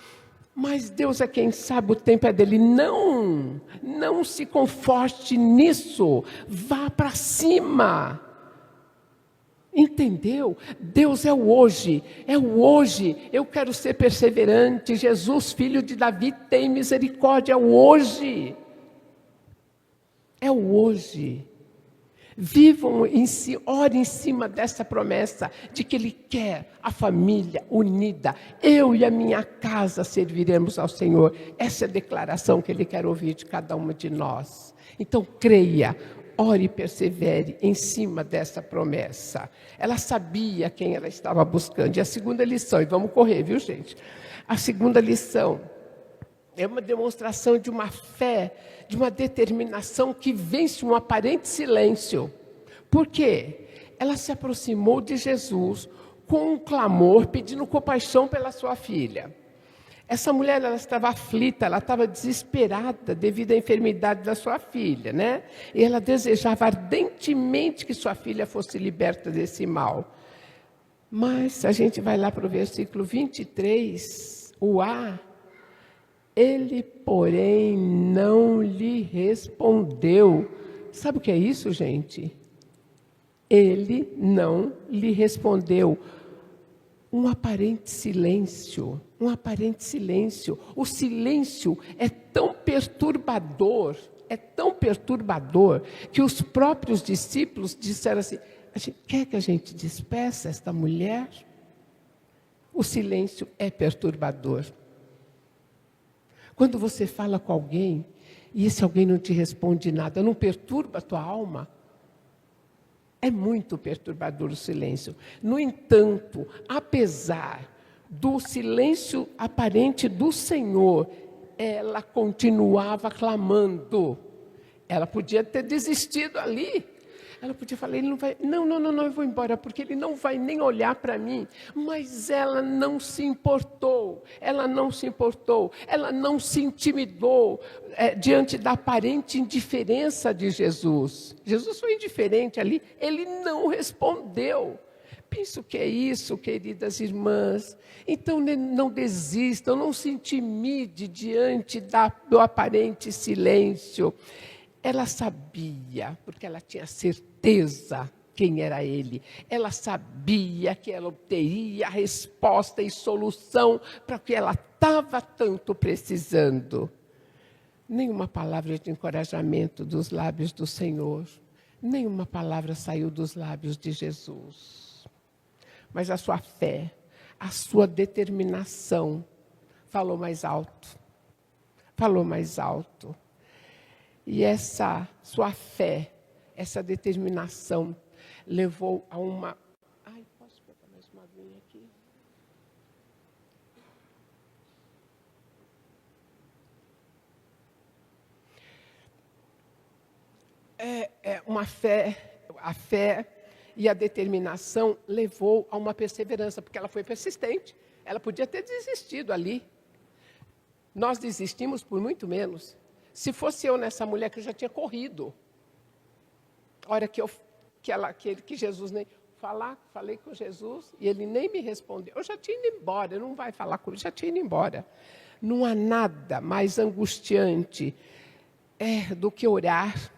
[SPEAKER 10] mas Deus é quem sabe, o tempo é dele. Não se conforte nisso, vá para cima. Entendeu? Deus é o hoje, eu quero ser perseverante. Jesus, filho de Davi, tem misericórdia, é o hoje. É o hoje. Vivam orem em cima dessa promessa de que Ele quer a família unida. Eu e a minha casa serviremos ao Senhor. Essa é a declaração que Ele quer ouvir de cada uma de nós. Então creia, ore e persevere em cima dessa promessa. Ela sabia quem ela estava buscando. E a segunda lição, e vamos correr, viu gente? A segunda lição é uma demonstração de uma fé, de uma determinação que vence um aparente silêncio. Por quê? Ela se aproximou de Jesus com um clamor, pedindo compaixão pela sua filha. Essa mulher, ela estava aflita, ela estava desesperada devido à enfermidade da sua filha, né? E ela desejava ardentemente que sua filha fosse liberta desse mal. Mas, a gente vai lá para o versículo 23, ele, porém, não lhe respondeu. Sabe o que é isso, gente? Ele não lhe respondeu. Um aparente silêncio. O silêncio é tão perturbador, que os próprios discípulos disseram assim, quer que a gente despeça esta mulher? O silêncio é perturbador. Quando você fala com alguém, e esse alguém não te responde nada, não perturba a tua alma? É muito perturbador o silêncio. No entanto, apesar do silêncio aparente do Senhor, ela continuava clamando. Ela podia ter desistido ali. Ela podia falar, ele não vai, não, eu vou embora, porque ele não vai nem olhar para mim. Mas ela não se importou, ela não se intimidou diante da aparente indiferença de Jesus. Jesus foi indiferente ali, ele não respondeu. penso que é isso, queridas irmãs. Então, não desistam, não se intimide diante do aparente silêncio. Ela sabia, porque ela tinha certeza quem era ele. Ela sabia que ela obteria a resposta e solução para o que ela estava tanto precisando. Nenhuma palavra de encorajamento dos lábios do Senhor, nenhuma palavra saiu dos lábios de Jesus. Mas a sua fé, a sua determinação falou mais alto. Falou mais alto. E essa sua fé, essa determinação, levou a uma... Ai, posso pegar mais uma aguinha aqui? Uma fé, a fé e a determinação levou a uma perseverança, porque ela foi persistente. Ela podia ter desistido ali. Nós desistimos por muito menos. Se fosse eu nessa mulher que eu já tinha corrido, a hora que Jesus nem falei com Jesus e ele nem me respondeu. Eu já tinha ido embora, não vai falar comigo, já tinha ido embora. Não há nada mais angustiante do que orar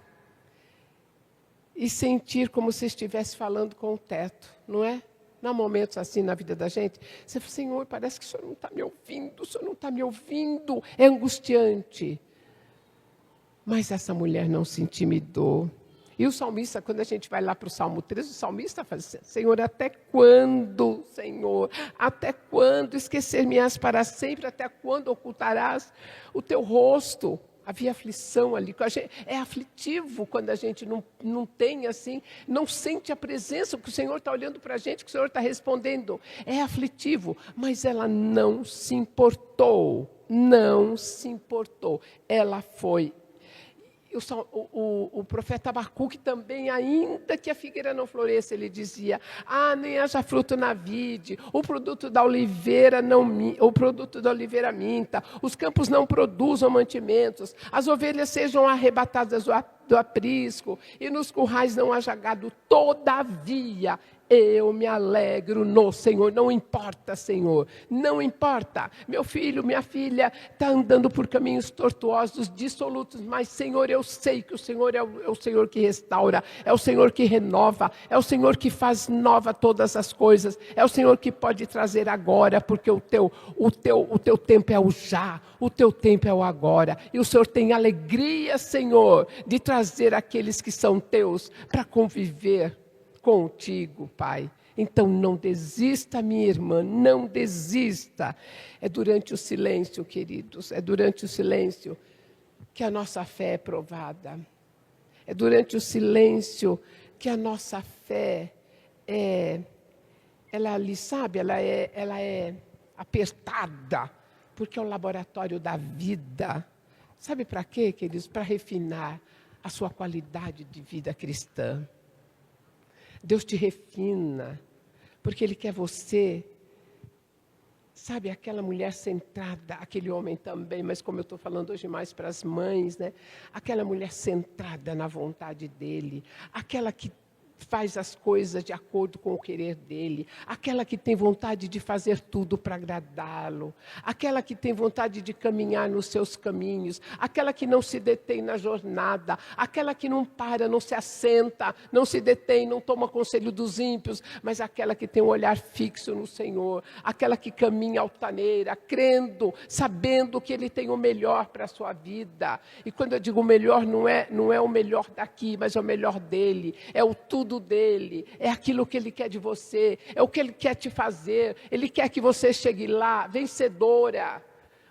[SPEAKER 10] e sentir como se estivesse falando com o teto, não é? Não há momentos assim na vida da gente. Você fala, Senhor, parece que o Senhor não está me ouvindo, o Senhor não está me ouvindo. É angustiante. Mas essa mulher não se intimidou. E o salmista, quando a gente vai lá para o Salmo 13, o salmista fala assim, Senhor, até quando, Senhor? Até quando esquecer-me-ás para sempre? Até quando ocultarás o teu rosto? Havia aflição ali. É aflitivo quando a gente não tem assim, não sente a presença, que o Senhor está olhando para a gente, que o Senhor está respondendo. É aflitivo, mas ela não se importou. Não se importou. Ela foi. O profeta Abacuque também, ainda que a figueira não floresça, ele dizia, nem haja fruto na vide, o produto da oliveira minta, os campos não produzam mantimentos, as ovelhas sejam arrebatadas do aprisco, e nos currais não haja gado. Todavia, eu me alegro no Senhor. Não importa, Senhor, não importa. Meu filho, minha filha está andando por caminhos tortuosos, dissolutos, mas, Senhor, eu sei que o Senhor é o Senhor que restaura, é o Senhor que renova, é o Senhor que faz nova todas as coisas, é o Senhor que pode trazer agora, porque o teu tempo é o já, o teu tempo é o agora, e o Senhor tem alegria, Senhor, de trazer aqueles que são teus para conviver contigo, Pai. Então não desista, minha irmã, não desista. É durante o silêncio, queridos, é durante o silêncio que a nossa fé é provada. É durante o silêncio que a nossa fé ela é apertada, porque é o laboratório da vida. Sabe para quê, queridos? Para refinar a sua qualidade de vida cristã. Deus te refina, porque Ele quer você, sabe, aquela mulher centrada, aquele homem também, mas como eu estou falando hoje mais para as mães, né? Aquela mulher centrada na vontade dEle, aquela que faz as coisas de acordo com o querer dEle, aquela que tem vontade de fazer tudo para agradá-lo, aquela que tem vontade de caminhar nos seus caminhos, aquela que não se detém na jornada, aquela que não para, não se assenta, não se detém, não toma conselho dos ímpios, mas aquela que tem um olhar fixo no Senhor, aquela que caminha altaneira, crendo, sabendo que Ele tem o melhor para a sua vida. E quando eu digo o melhor, não é o melhor daqui, mas é o melhor dEle, é o tudo dEle, é aquilo que Ele quer de você, é o que Ele quer te fazer. Ele quer que você chegue lá, vencedora.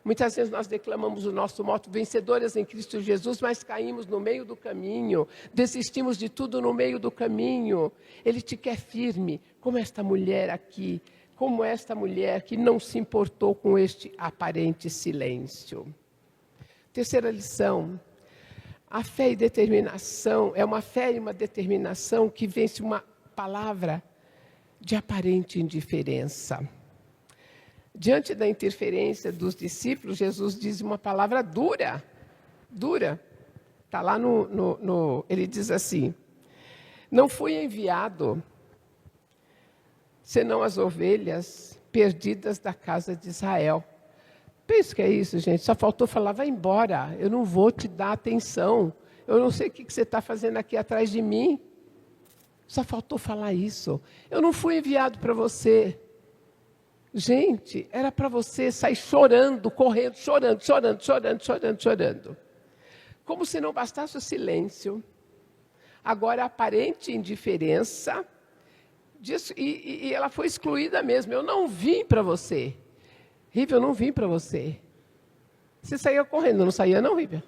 [SPEAKER 10] Muitas vezes nós declamamos o nosso motto, vencedoras em Cristo Jesus, mas caímos no meio do caminho, desistimos de tudo no meio do caminho. Ele te quer firme, como esta mulher aqui, como esta mulher que não se importou com este aparente silêncio. Terceira lição. A fé e determinação é uma fé e uma determinação que vence uma palavra de aparente indiferença. Diante da interferência dos discípulos, Jesus diz uma palavra dura. Está lá ele diz assim, não fui enviado senão as ovelhas perdidas da casa de Israel. Pensa que é isso, gente. Só faltou falar, vai embora, eu não vou te dar atenção. Eu não sei o que você está fazendo aqui atrás de mim. Só faltou falar isso. Eu não fui enviado para você. Gente, era para você sair chorando, correndo, chorando. Como se não bastasse o silêncio. Agora, a aparente indiferença, e ela foi excluída mesmo. Eu não vim para você. Rívia, eu não vim para você. Você saía correndo, não saía não, Rívia?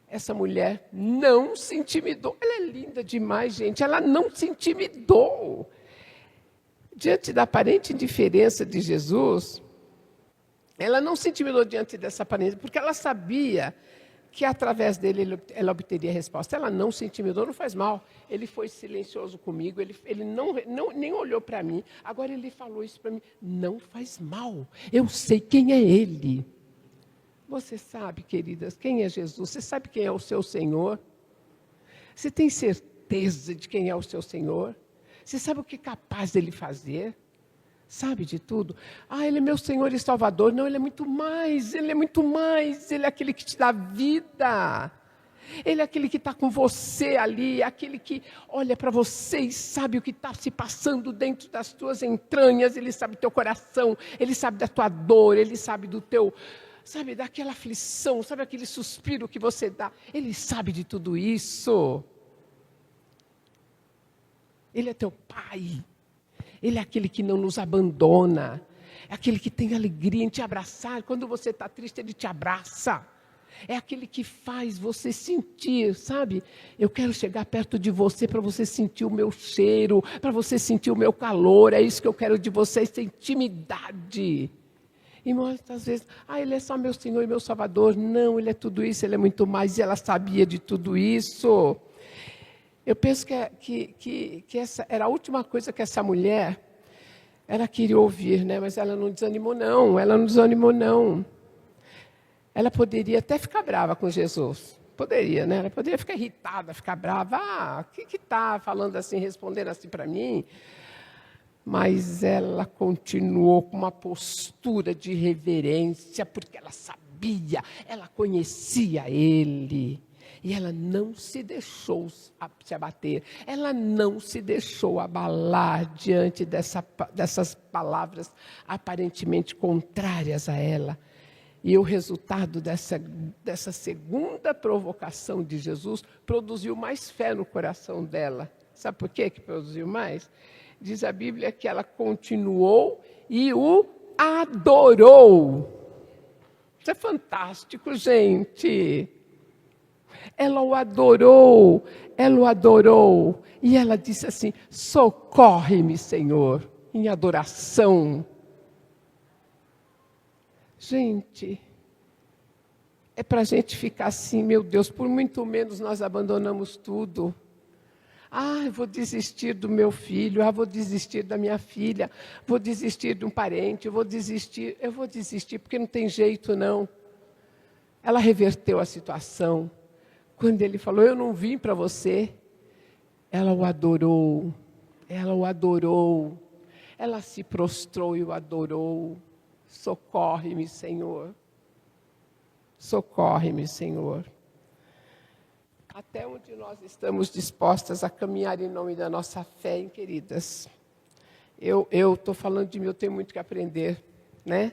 [SPEAKER 10] Essa mulher não se intimidou. Ela é linda demais, gente. Ela não se intimidou. Diante da aparente indiferença de Jesus, ela não se intimidou diante dessa aparência, porque ela sabia que através dele ela obteria a resposta. Ela não se intimidou, não faz mal. Ele foi silencioso comigo, ele nem olhou para mim. Agora ele falou isso para mim. Não faz mal, eu sei quem é ele. Você sabe, queridas, quem é Jesus? Você sabe quem é o seu Senhor? Você tem certeza de quem é o seu Senhor? Você sabe o que é capaz dele fazer? Sabe de tudo? Ele é meu Senhor e Salvador. Não, ele é muito mais, ele é muito mais. Ele é aquele que te dá vida. Ele é aquele que está com você ali, aquele que olha para você e sabe o que está se passando dentro das tuas entranhas. Ele sabe do teu coração, ele sabe da tua dor, ele sabe do teu... Sabe, daquela aflição, sabe aquele suspiro que você dá. Ele sabe de tudo isso. Ele é teu Pai. Ele é aquele que não nos abandona. É aquele que tem alegria em te abraçar. Quando você está triste, ele te abraça. É aquele que faz você sentir, sabe? Eu quero chegar perto de você para você sentir o meu cheiro, para você sentir o meu calor. É isso que eu quero de você, essa intimidade. E muitas vezes, ele é só meu Senhor e meu Salvador. Não, ele é tudo isso, ele é muito mais. E ela sabia de tudo isso. Eu penso que essa era a última coisa que essa mulher, ela queria ouvir, né? Mas ela não desanimou, não. Ela não desanimou, não. Ela poderia até ficar brava com Jesus. Poderia, né? Ela poderia ficar irritada, ficar brava. O que está falando assim, respondendo assim para mim? Mas ela continuou com uma postura de reverência, porque ela sabia, ela conhecia ele. E ela não se deixou se abater, ela não se deixou abalar diante dessas palavras aparentemente contrárias a ela. E o resultado dessa segunda provocação de Jesus produziu mais fé no coração dela. Sabe por quê que produziu mais? Diz a Bíblia que ela continuou e o adorou. Isso é fantástico, gente. Ela o adorou, e ela disse assim, socorre-me, Senhor, em adoração. Gente, é para a gente ficar assim, meu Deus, por muito menos nós abandonamos tudo. Eu vou desistir do meu filho, vou desistir da minha filha, vou desistir de um parente, eu vou desistir porque não tem jeito não. Ela reverteu a situação. Quando ele falou, eu não vim para você, ela o adorou, ela se prostrou e o adorou. Socorre-me, Senhor. Socorre-me, Senhor. Até onde nós estamos dispostas a caminhar em nome da nossa fé, hein, queridas? Eu estou falando de mim, eu tenho muito que aprender, né?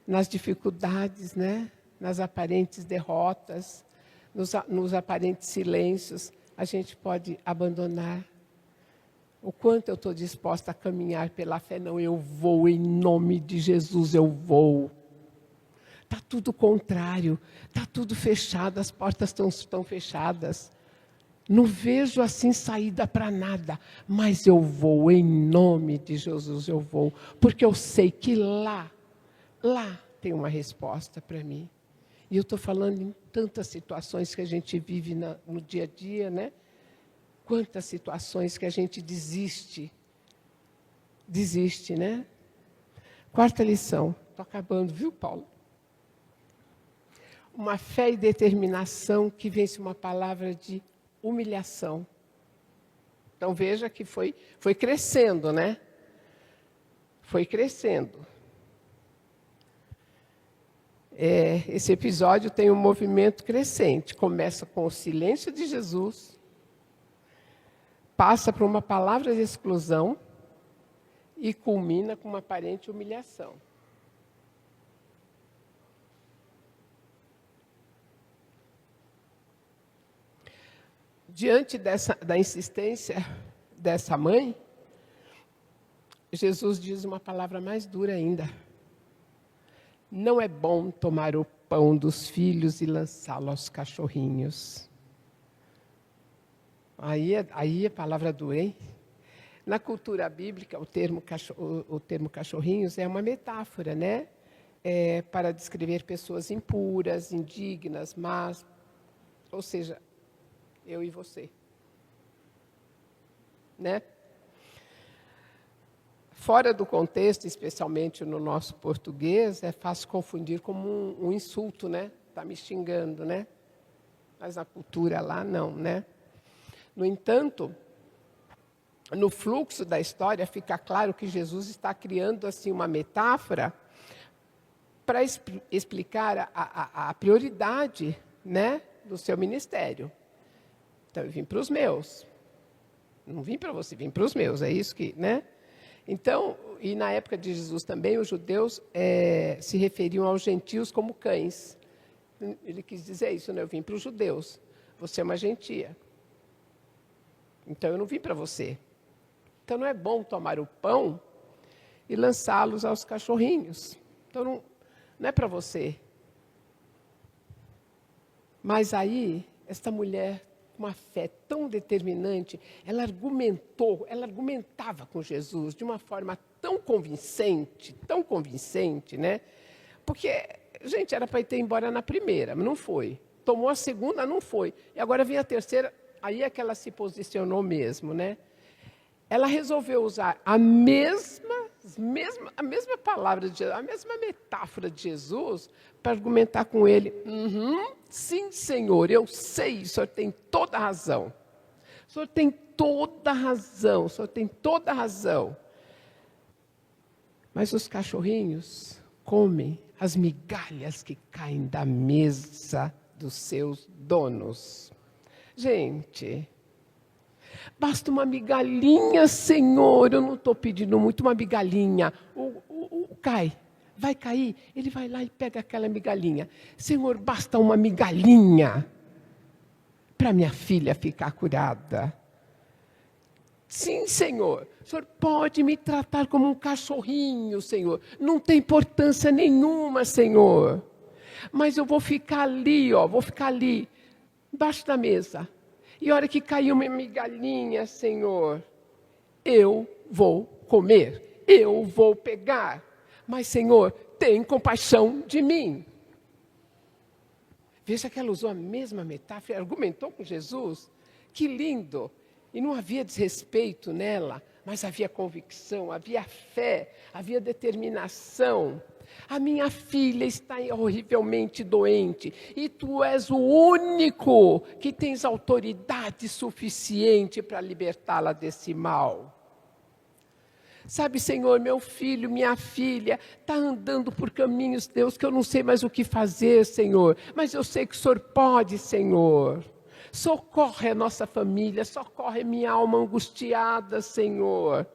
[SPEAKER 10] Nas dificuldades, né? Nas aparentes derrotas, nos aparentes silêncios, a gente pode abandonar. O quanto eu estou disposta a caminhar pela fé? Não, eu vou, em nome de Jesus, eu vou. Está tudo contrário, está tudo fechado, as portas estão fechadas. Não vejo assim saída para nada, mas eu vou, em nome de Jesus eu vou, porque eu sei que lá tem uma resposta para mim. E eu estou falando em tantas situações que a gente vive no dia a dia, né? Quantas situações que a gente desiste, né? Quarta lição, estou acabando, viu, Paulo? Uma fé e determinação que vence uma palavra de humilhação. Então, veja que foi crescendo, né? Foi crescendo. Esse episódio tem um movimento crescente. Começa com o silêncio de Jesus, passa por uma palavra de exclusão e culmina com uma aparente humilhação. Diante da insistência dessa mãe, Jesus diz uma palavra mais dura ainda. Não é bom tomar o pão dos filhos e lançá-lo aos cachorrinhos. Aí é palavra dura, hein? Na cultura bíblica, o termo cachorrinhos é uma metáfora, né? Para descrever pessoas impuras, indignas, más. Ou seja, eu e você. Né? Fora do contexto, especialmente no nosso português, é fácil confundir como um insulto, né? Está me xingando, né? Mas na cultura lá, não, né? No entanto, no fluxo da história, fica claro que Jesus está criando assim uma metáfora para explicar a prioridade, né, do seu ministério. Então, eu vim para os meus. Não vim para você, vim para os meus. É isso que, né? Então, e na época de Jesus também, os judeus se referiam aos gentios como cães. Ele quis dizer isso, né? Eu vim para os judeus. Você é uma gentia. Então, eu não vim para você. Então, não é bom tomar o pão e lançá-los aos cachorrinhos. Então, não é para você. Mas aí, esta mulher, com uma fé tão determinante, ela argumentava com Jesus de uma forma tão convincente, né? Porque, gente, era para ir embora na primeira, mas não foi. Tomou a segunda, não foi. E agora vem a terceira, aí é que ela se posicionou mesmo, né? Ela resolveu usar a mesma palavra de Jesus, a mesma metáfora de Jesus, para argumentar com ele. Sim, Senhor, eu sei, o Senhor tem toda a razão. O Senhor tem toda a razão, o Senhor tem toda a razão. Mas os cachorrinhos comem as migalhas que caem da mesa dos seus donos. Gente, basta uma migalhinha, Senhor, eu não estou pedindo muito, uma migalhinha. Vai cair, ele vai lá e pega aquela migalhinha. Senhor, basta uma migalhinha para minha filha ficar curada. Sim, Senhor, o Senhor pode me tratar como um cachorrinho, Senhor. Não tem importância nenhuma, Senhor. Mas eu vou ficar ali, embaixo da mesa. E a hora que caiu uma migalhinha, Senhor, eu vou comer, eu vou pegar. Mas, Senhor, tem compaixão de mim. Veja que ela usou a mesma metáfora, argumentou com Jesus. Que lindo! E não havia desrespeito nela, mas havia convicção, havia fé, havia determinação. A minha filha está horrivelmente doente e tu és o único que tens autoridade suficiente para libertá-la desse mal. Sabe, Senhor, meu filho, minha filha, está andando por caminhos, Deus, que eu não sei mais o que fazer, Senhor. Mas eu sei que o Senhor pode, Senhor. Socorre a nossa família, socorre minha alma angustiada, Senhor.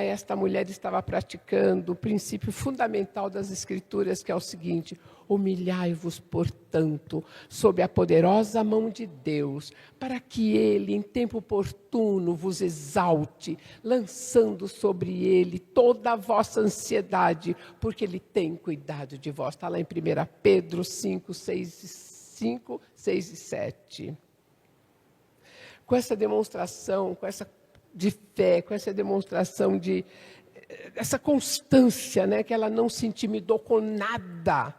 [SPEAKER 10] Esta mulher estava praticando o princípio fundamental das Escrituras, que é o seguinte: humilhai-vos, portanto, sob a poderosa mão de Deus, para que Ele, em tempo oportuno, vos exalte, lançando sobre Ele toda a vossa ansiedade, porque Ele tem cuidado de vós. Está lá em 1 Pedro 5, 6 e 7. Com essa demonstração, de fé, com essa demonstração essa constância, né, que ela não se intimidou com nada,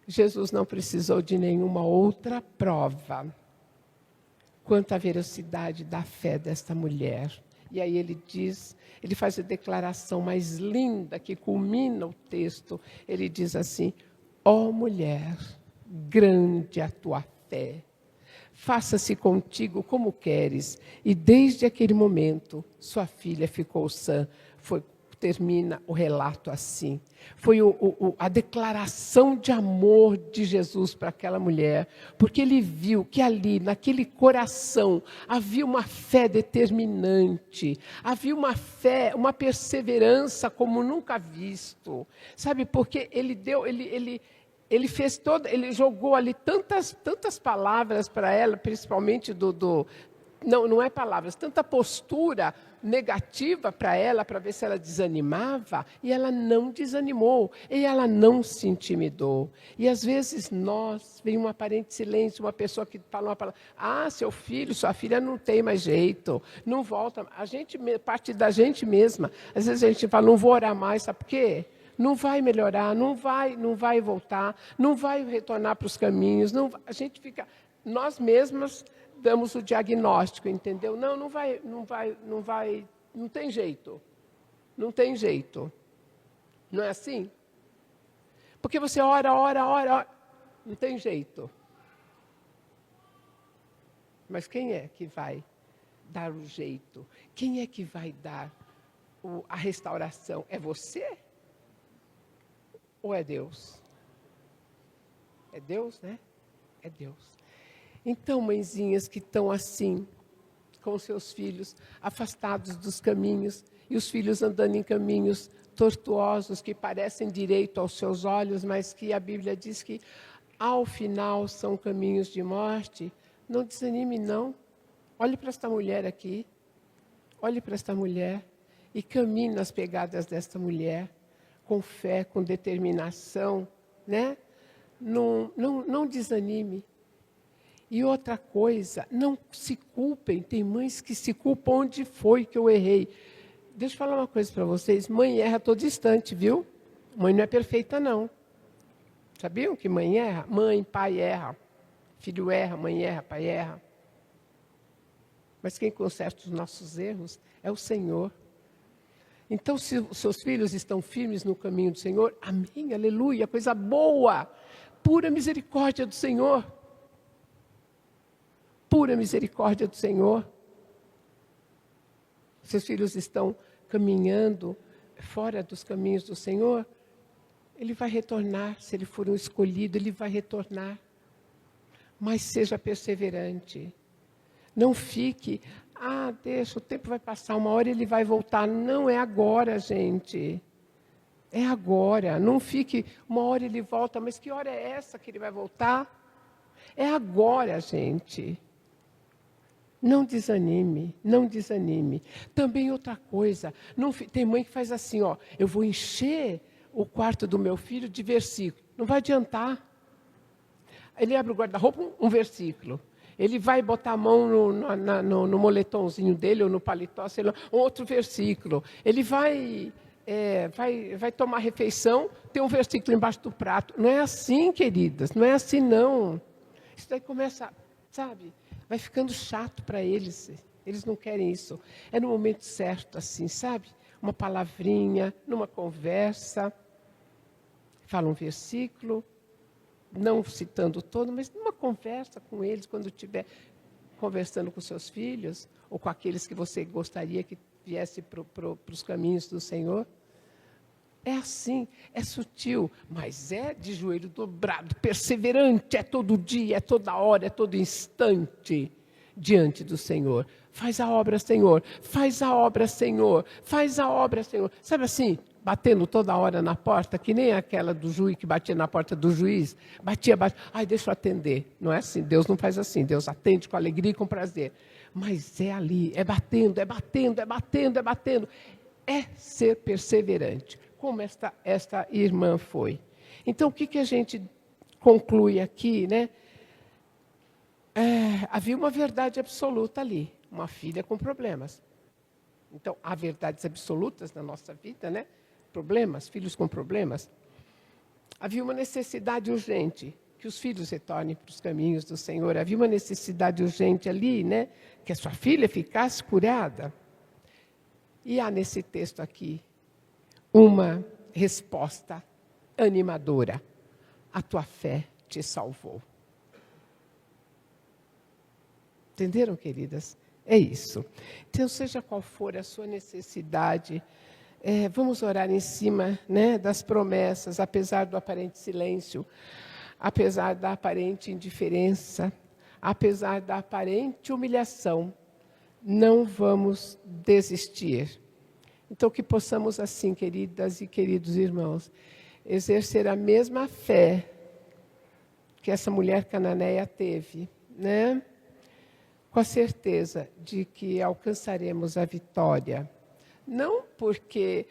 [SPEAKER 10] Jesus não precisou de nenhuma outra prova quanto à veracidade da fé desta mulher. E aí ele faz a declaração mais linda que culmina o texto. Ele diz assim: ó mulher, grande a tua fé, faça-se contigo como queres. E desde aquele momento, sua filha ficou sã. Termina o relato assim. Foi a declaração de amor de Jesus para aquela mulher, porque ele viu que ali, naquele coração, havia uma fé determinante, havia uma fé, uma perseverança como nunca visto. Sabe, porque ele fez ele jogou ali tantas palavras para ela, principalmente não é palavras, tanta postura negativa para ela, para ver se ela desanimava, e ela não desanimou, e ela não se intimidou. E às vezes vem um aparente silêncio, uma pessoa que fala uma palavra, seu filho, sua filha não tem mais jeito, não volta. Parte da gente mesma, às vezes a gente fala, não vou orar mais, sabe por quê? Não vai melhorar, não vai voltar, não vai retornar para os caminhos, a gente fica, nós mesmas damos o diagnóstico, entendeu? Não vai, não tem jeito. Não tem jeito. Não é assim? Porque você ora, não tem jeito. Mas quem é que vai dar o jeito? Quem é que vai dar a restauração? É você? Ou é Deus? É Deus, né? É Deus. Então, mãezinhas que estão assim, com seus filhos, afastados dos caminhos, e os filhos andando em caminhos tortuosos, que parecem direito aos seus olhos, mas que a Bíblia diz que, ao final, são caminhos de morte, não desanime, não. Olhe para esta mulher aqui, olhe para esta mulher, e caminhe nas pegadas desta mulher, com fé, com determinação, né? Não desanime. E outra coisa, não se culpem. Tem mães que se culpam, onde foi que eu errei. Deixa eu falar uma coisa para vocês. Mãe erra a todo instante, viu? Mãe não é perfeita, não. Sabiam que mãe erra? Mãe, pai erra. Filho erra, mãe erra, pai erra. Mas quem conserta os nossos erros é o Senhor. Então, se os seus filhos estão firmes no caminho do Senhor, amém, aleluia, coisa boa. Pura misericórdia do Senhor. Pura misericórdia do Senhor. Seus filhos estão caminhando fora dos caminhos do Senhor, ele vai retornar. Se ele for um escolhido, ele vai retornar. Mas seja perseverante. Não fique, deixa, o tempo vai passar, uma hora ele vai voltar. Não é agora, gente. É agora. Não fique, uma hora ele volta, mas que hora é essa que ele vai voltar? É agora, gente. Não desanime, não desanime. Também outra coisa, tem mãe que faz assim, eu vou encher o quarto do meu filho de versículo. Não vai adiantar. Ele abre o guarda-roupa, um versículo. Ele vai botar a mão no moletomzinho dele, ou no paletó, sei lá, outro versículo. Ele vai tomar refeição, tem um versículo embaixo do prato. Não é assim, queridas, não é assim, não. Isso daí começa, sabe... Vai ficando chato para eles. Eles não querem isso. É no momento certo, assim, sabe? Uma palavrinha, numa conversa. Fala um versículo, não citando todo, mas numa conversa com eles, quando estiver conversando com seus filhos, ou com aqueles que você gostaria que viesse para os caminhos do Senhor. É assim, é sutil, mas é de joelho dobrado, perseverante, é todo dia, é toda hora, é todo instante diante do Senhor. Faz a obra, Senhor, faz a obra, Senhor, faz a obra, Senhor. Sabe assim, batendo toda hora na porta, que nem aquela do juiz que batia na porta do juiz, batia, deixa eu atender. Não é assim, Deus não faz assim, Deus atende com alegria e com prazer. Mas é ali, é batendo, é batendo, é batendo, é batendo. É ser perseverante. Como esta irmã foi. Então, o que a gente conclui aqui, né? Havia uma verdade absoluta ali, uma filha com problemas. Então, há verdades absolutas na nossa vida, né? Problemas, filhos com problemas. Havia uma necessidade urgente que os filhos retornem para os caminhos do Senhor. Havia uma necessidade urgente ali, né? Que a sua filha ficasse curada. E há nesse texto aqui uma resposta animadora. A tua fé te salvou. Entenderam, queridas? É isso. Então, seja qual for a sua necessidade, vamos orar em cima, né, das promessas, apesar do aparente silêncio, apesar da aparente indiferença, apesar da aparente humilhação. Não vamos desistir. Então, que possamos assim, queridas e queridos irmãos, exercer a mesma fé que essa mulher cananeia teve, né? Com a certeza de que alcançaremos a vitória. Não porque,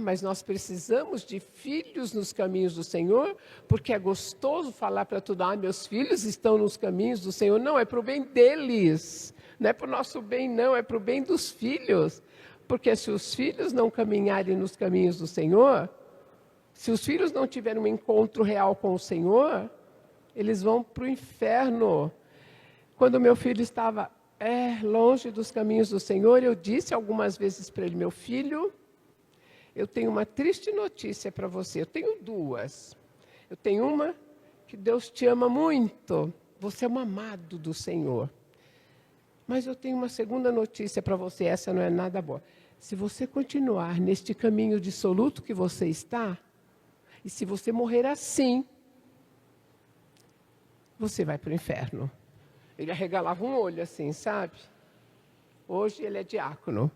[SPEAKER 10] mas nós precisamos de filhos nos caminhos do Senhor, porque é gostoso falar para tudo, meus filhos estão nos caminhos do Senhor. Não, é para o bem deles, não é para o nosso bem, não, é para o bem dos filhos. Porque se os filhos não caminharem nos caminhos do Senhor, se os filhos não tiverem um encontro real com o Senhor, eles vão para o inferno. Quando meu filho estava longe dos caminhos do Senhor, eu disse algumas vezes para ele, meu filho, eu tenho uma triste notícia para você. Eu tenho duas. Eu tenho uma, que Deus te ama muito. Você é um amado do Senhor. Mas eu tenho uma segunda notícia para você, essa não é nada boa. Se você continuar neste caminho dissoluto que você está, e se você morrer assim, você vai para o inferno. Ele arregalava um olho assim, sabe? Hoje ele é diácono.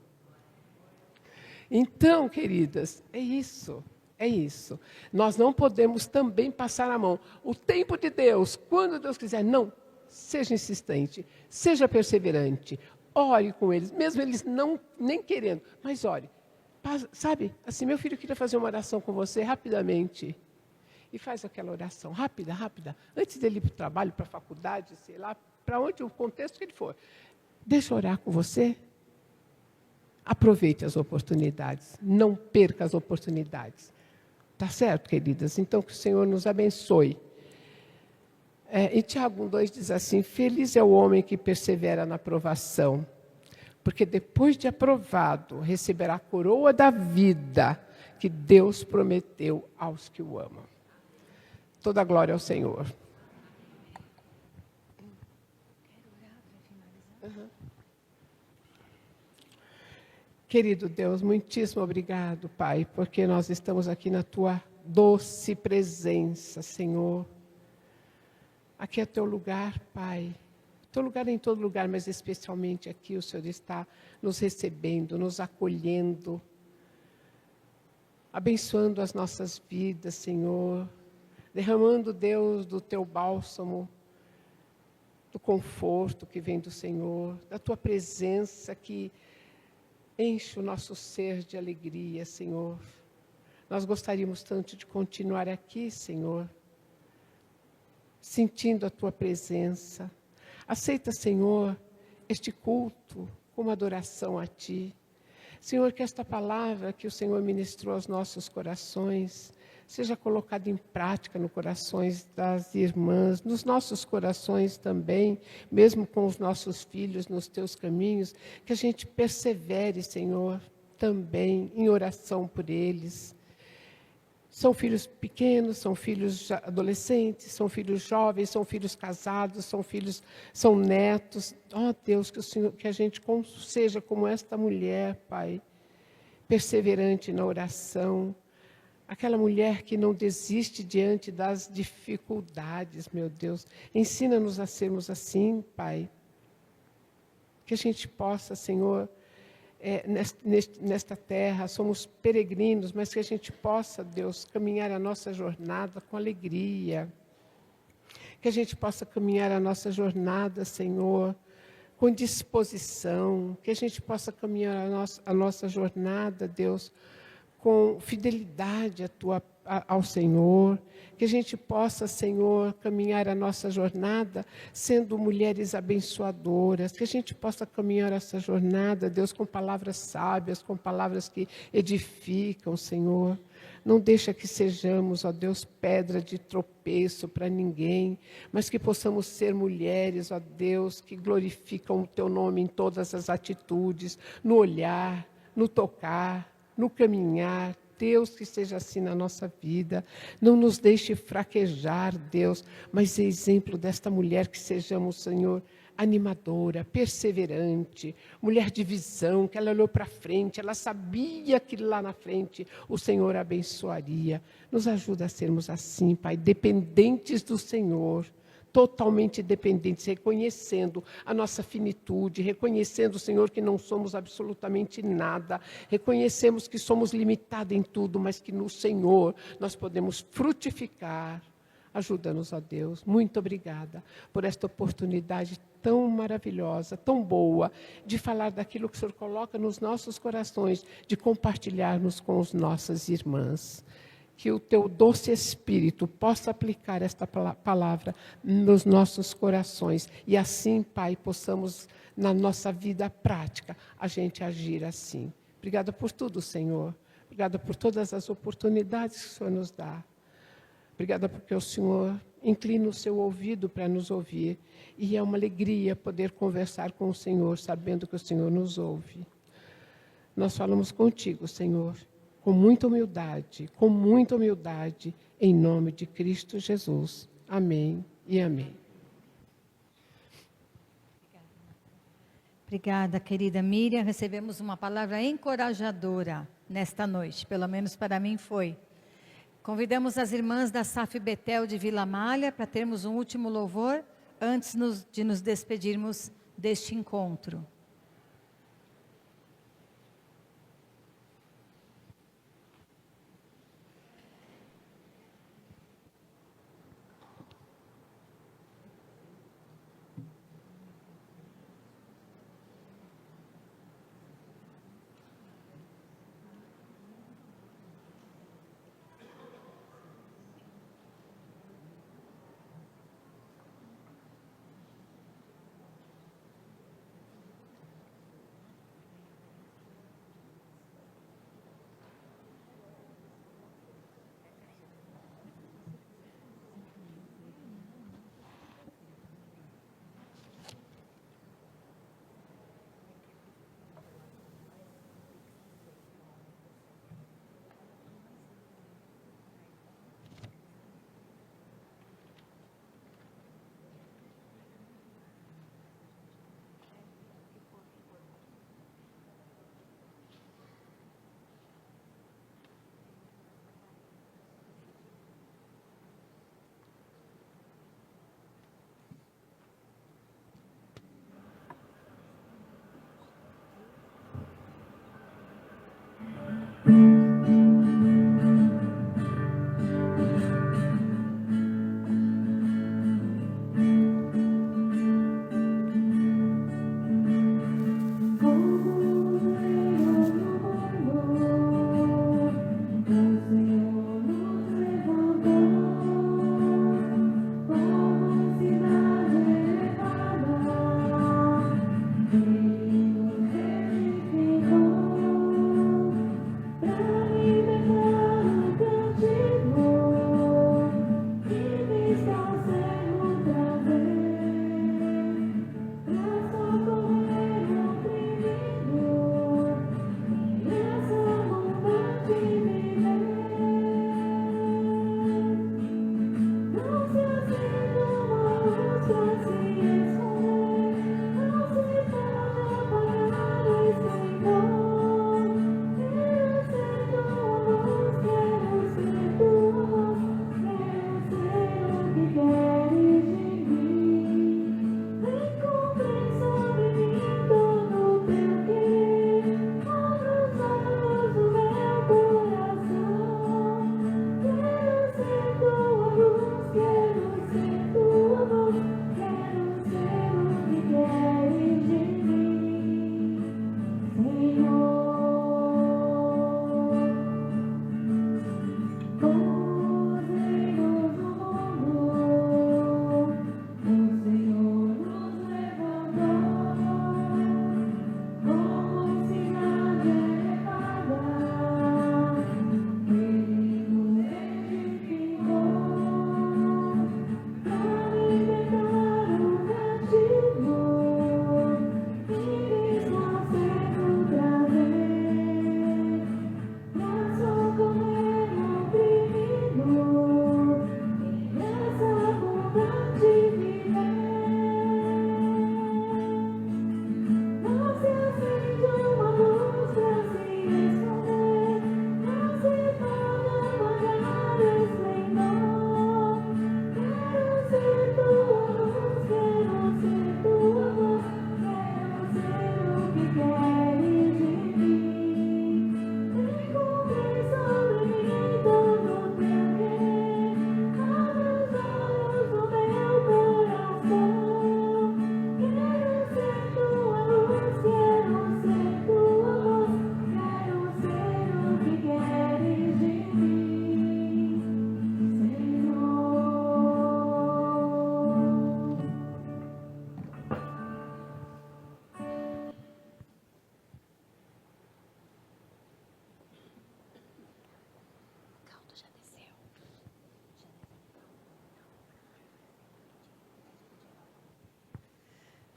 [SPEAKER 10] Então, queridas, é isso. É isso. Nós não podemos também passar a mão. O tempo de Deus, quando Deus quiser, não. Seja insistente, seja perseverante, ore com eles, mesmo eles não nem querendo, mas ore. Sabe, assim, meu filho queria fazer uma oração com você rapidamente. E faz aquela oração rápida, antes dele ir para o trabalho, para a faculdade, sei lá, para onde, o contexto que ele for. Deixa eu orar com você. Aproveite as oportunidades, não perca as oportunidades. Tá certo, queridas? Então, que o Senhor nos abençoe. E Tiago 1,2 diz assim, feliz é o homem que persevera na provação, porque depois de aprovado, receberá a coroa da vida que Deus prometeu aos que o amam. Toda a glória ao Senhor. Querido Deus, muitíssimo obrigado, Pai, porque nós estamos aqui na Tua doce presença, Senhor. Aqui é Teu lugar, Pai. Teu lugar é em todo lugar, mas especialmente aqui o Senhor está nos recebendo, nos acolhendo, abençoando as nossas vidas, Senhor, derramando, Deus, do Teu bálsamo, do conforto que vem do Senhor, da Tua presença que enche o nosso ser de alegria, Senhor. Nós gostaríamos tanto de continuar aqui, Senhor, sentindo a Tua presença. Aceita, Senhor, este culto como adoração a Ti. Senhor, que esta palavra que o Senhor ministrou aos nossos corações seja colocada em prática nos corações das irmãs, nos nossos corações também, mesmo com os nossos filhos nos Teus caminhos, que a gente persevere, Senhor, também em oração por eles. São filhos pequenos, são filhos adolescentes, são filhos jovens, são filhos casados, são netos. Deus, que o Senhor, que a gente seja como esta mulher, Pai, perseverante na oração. Aquela mulher que não desiste diante das dificuldades, meu Deus. Ensina-nos a sermos assim, Pai. Que a gente possa, Senhor, nesta terra, somos peregrinos, mas que a gente possa, Deus, caminhar a nossa jornada com alegria. Que a gente possa caminhar a nossa jornada, Senhor, com disposição. Que a gente possa caminhar a nossa jornada, Deus, com fidelidade ao Senhor, que a gente possa, Senhor, caminhar a nossa jornada sendo mulheres abençoadoras, que a gente possa caminhar essa jornada, Deus, com palavras sábias, com palavras que edificam, Senhor. Não deixa que sejamos, ó Deus, pedra de tropeço para ninguém, mas que possamos ser mulheres, ó Deus, que glorificam o Teu nome em todas as atitudes, no olhar, no tocar, no caminhar, Deus, que seja assim na nossa vida. Não nos deixe fraquejar, Deus, mas é exemplo desta mulher que sejamos, Senhor, animadora, perseverante, mulher de visão, que ela olhou para frente, ela sabia que lá na frente o Senhor abençoaria. Nos ajuda a sermos assim, Pai, dependentes do Senhor, totalmente dependentes, reconhecendo a nossa finitude, reconhecendo, Senhor, que não somos absolutamente nada, reconhecemos que somos limitados em tudo, mas que no Senhor nós podemos frutificar. Ajuda-nos, ó Deus. Muito obrigada por esta oportunidade tão maravilhosa, tão boa, de falar daquilo que o Senhor coloca nos nossos corações, de compartilharmos com as nossas irmãs. Que o teu doce Espírito possa aplicar esta palavra nos nossos corações. E assim, Pai, possamos, na nossa vida prática, a gente agir assim. Obrigada por tudo, Senhor. Obrigada por todas as oportunidades que o Senhor nos dá. Obrigada porque o Senhor inclina o seu ouvido para nos ouvir. E é uma alegria poder conversar com o Senhor, sabendo que o Senhor nos ouve. Nós falamos contigo, Senhor, com muita humildade, em nome de Cristo Jesus. Amém e amém.
[SPEAKER 1] Obrigada, querida Miriam. Recebemos uma palavra encorajadora nesta noite, pelo menos para mim foi. Convidamos as irmãs da SAF Betel de Vila Malha para termos um último louvor antes de nos despedirmos deste encontro.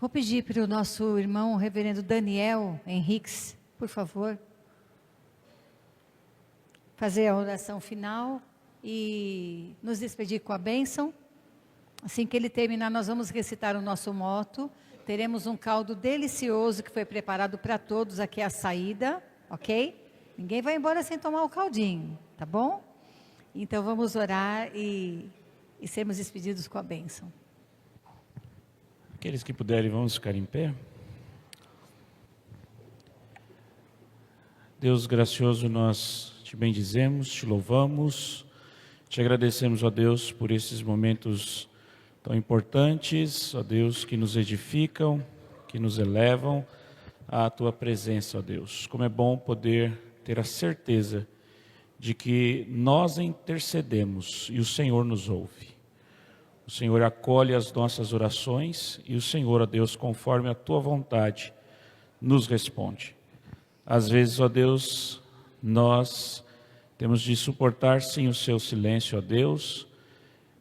[SPEAKER 1] Vou pedir para o nosso irmão, o reverendo Daniel Henriques, por favor, fazer a oração final e nos despedir com a bênção. Assim que ele terminar, nós vamos recitar o nosso moto. Teremos um caldo delicioso que foi preparado para todos aqui à saída, ok? Ninguém vai embora sem tomar o caldinho, tá bom? Então vamos orar e sermos despedidos com a bênção.
[SPEAKER 11] Aqueles que puderem, vamos ficar em pé. Deus gracioso, nós te bendizemos, te louvamos, te agradecemos, ó Deus, por esses momentos tão importantes, ó Deus, que nos edificam, que nos elevam à tua presença, ó Deus. Como é bom poder ter a certeza de que nós intercedemos e o Senhor nos ouve. O Senhor acolhe as nossas orações e o Senhor, ó Deus, conforme a tua vontade, nos responde. Às vezes, ó Deus, nós temos de suportar sim o seu silêncio, ó Deus,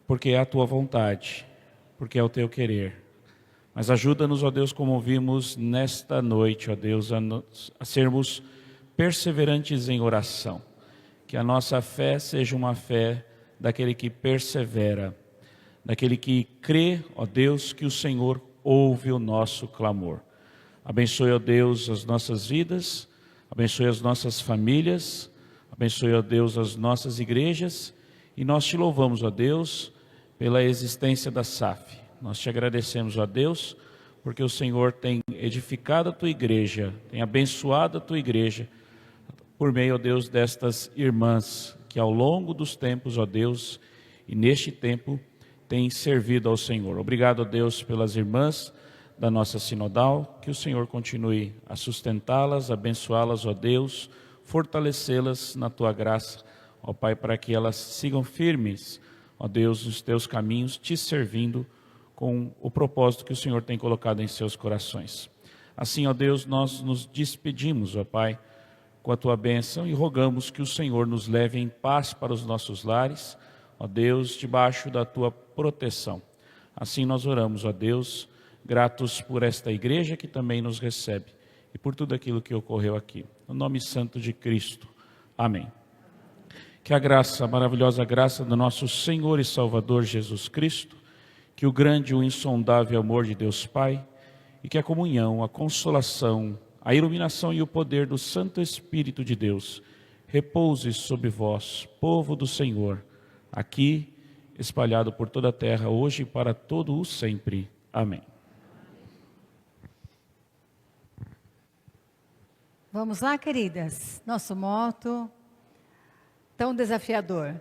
[SPEAKER 11] porque é a tua vontade, porque é o teu querer. Mas ajuda-nos, ó Deus, como vimos nesta noite, ó Deus, a sermos perseverantes em oração. Que a nossa fé seja uma fé daquele que persevera, daquele que crê, ó Deus, que o Senhor ouve o nosso clamor. Abençoe, ó Deus, as nossas vidas, abençoe as nossas famílias, abençoe, ó Deus, as nossas igrejas, e nós te louvamos, ó Deus, pela existência da SAF. Nós te agradecemos, ó Deus, porque o Senhor tem edificado a tua igreja, tem abençoado a tua igreja, por meio, ó Deus, destas irmãs, que ao longo dos tempos, ó Deus, e neste tempo, têm servido ao Senhor. Obrigado, ó Deus, pelas irmãs da nossa sinodal, que o Senhor continue a sustentá-las, abençoá-las, ó Deus, fortalecê-las na tua graça, ó Pai, para que elas sigam firmes, ó Deus, nos teus caminhos, te servindo com o propósito que o Senhor tem colocado em seus corações. Assim, ó Deus, nós nos despedimos, ó Pai, com a tua bênção e rogamos que o Senhor nos leve em paz para os nossos lares, ó Deus, debaixo da tua proteção. Assim nós oramos, ó Deus, gratos por esta igreja que também nos recebe e por tudo aquilo que ocorreu aqui. No nome santo de Cristo. Amém. Que a graça, a maravilhosa graça do nosso Senhor e Salvador Jesus Cristo, que o grande e o insondável amor de Deus Pai e que a comunhão, a consolação, a iluminação e o poder do Santo Espírito de Deus repouse sobre vós, povo do Senhor, aqui espalhado por toda a terra, hoje e para todo o sempre. Amém.
[SPEAKER 1] Vamos lá, queridas. Nosso moto tão desafiador.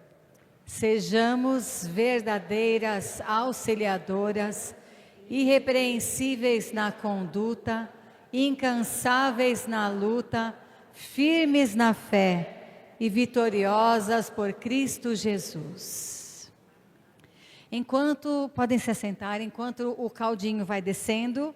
[SPEAKER 1] Sejamos verdadeiras auxiliadoras, irrepreensíveis na conduta, incansáveis na luta, firmes na fé e vitoriosas por Cristo Jesus. Podem se assentar, enquanto o caldinho vai descendo,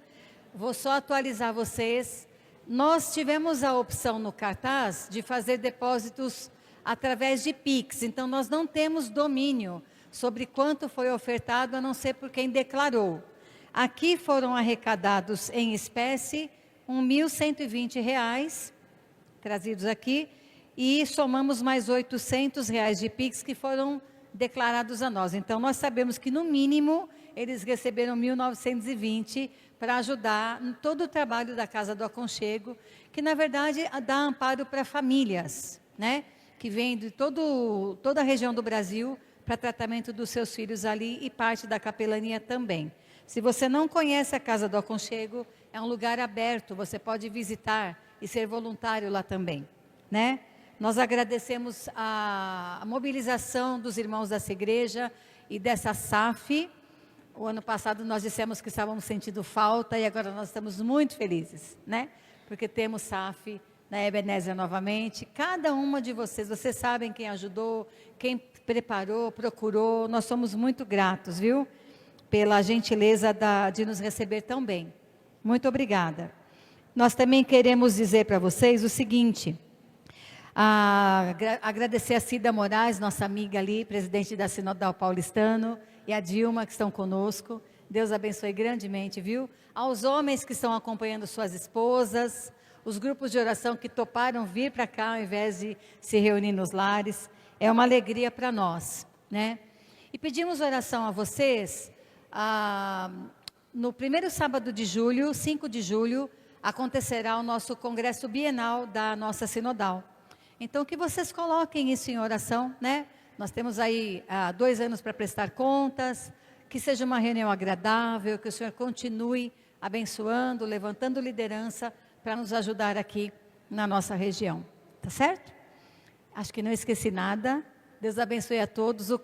[SPEAKER 1] vou só atualizar vocês. Nós tivemos a opção no cartaz de fazer depósitos através de Pix, então nós não temos domínio sobre quanto foi ofertado, a não ser por quem declarou. Aqui foram arrecadados em espécie R$ 1.120, trazidos aqui, e somamos mais R$ 800 de Pix que foram declarados a nós. Então nós sabemos que no mínimo eles receberam 1.920 para ajudar em todo o trabalho da Casa do Aconchego, que na verdade dá amparo para famílias, né? Que vêm de toda a região do Brasil para tratamento dos seus filhos ali e parte da capelania também. Se você não conhece a Casa do Aconchego, é um lugar aberto, você pode visitar e ser voluntário lá também, né? Nós agradecemos a mobilização dos irmãos dessa igreja e dessa SAF. O ano passado nós dissemos que estávamos sentindo falta e agora nós estamos muito felizes, né? Porque temos SAF na Ebenezer novamente. Cada uma de vocês sabem quem ajudou, quem preparou, procurou. Nós somos muito gratos, viu? Pela gentileza de nos receber tão bem. Muito obrigada. Nós também queremos dizer para vocês o seguinte, agradecer a Cida Moraes, nossa amiga ali, presidente da Sinodal Paulistano, e a Dilma, que estão conosco, Deus abençoe grandemente, viu? Aos homens que estão acompanhando suas esposas, os grupos de oração que toparam vir para cá ao invés de se reunir nos lares. É uma alegria para nós, né? E pedimos oração a vocês. No primeiro sábado de julho, 5 de julho, acontecerá o nosso congresso bienal da nossa sinodal. Então, que vocês coloquem isso em oração, né? Nós temos aí 2 anos para prestar contas, que seja uma reunião agradável, que o Senhor continue abençoando, levantando liderança para nos ajudar aqui na nossa região. Tá certo? Acho que não esqueci nada. Deus abençoe a todos. O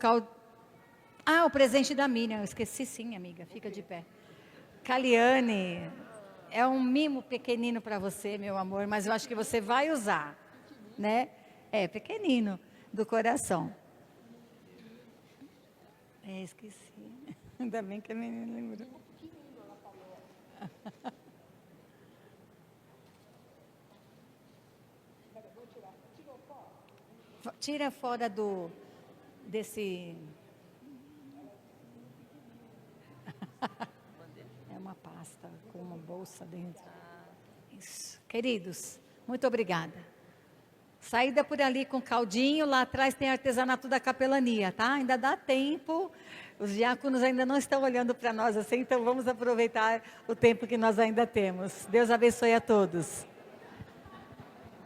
[SPEAKER 1] presente da Miriam. Eu esqueci sim, amiga. Fica de pé. Caliane, é um mimo pequenino para você, meu amor, mas eu acho que você vai usar, né? É, pequenino, do coração. Esqueci. Ainda bem que a menina lembrou. Tira fora desse... É uma pasta com uma bolsa dentro. Isso. Queridos, muito obrigada. Saída por ali com caldinho, lá atrás tem artesanato da capelania, tá? Ainda dá tempo, os diáconos ainda não estão olhando para nós assim, então vamos aproveitar o tempo que nós ainda temos. Deus abençoe a todos.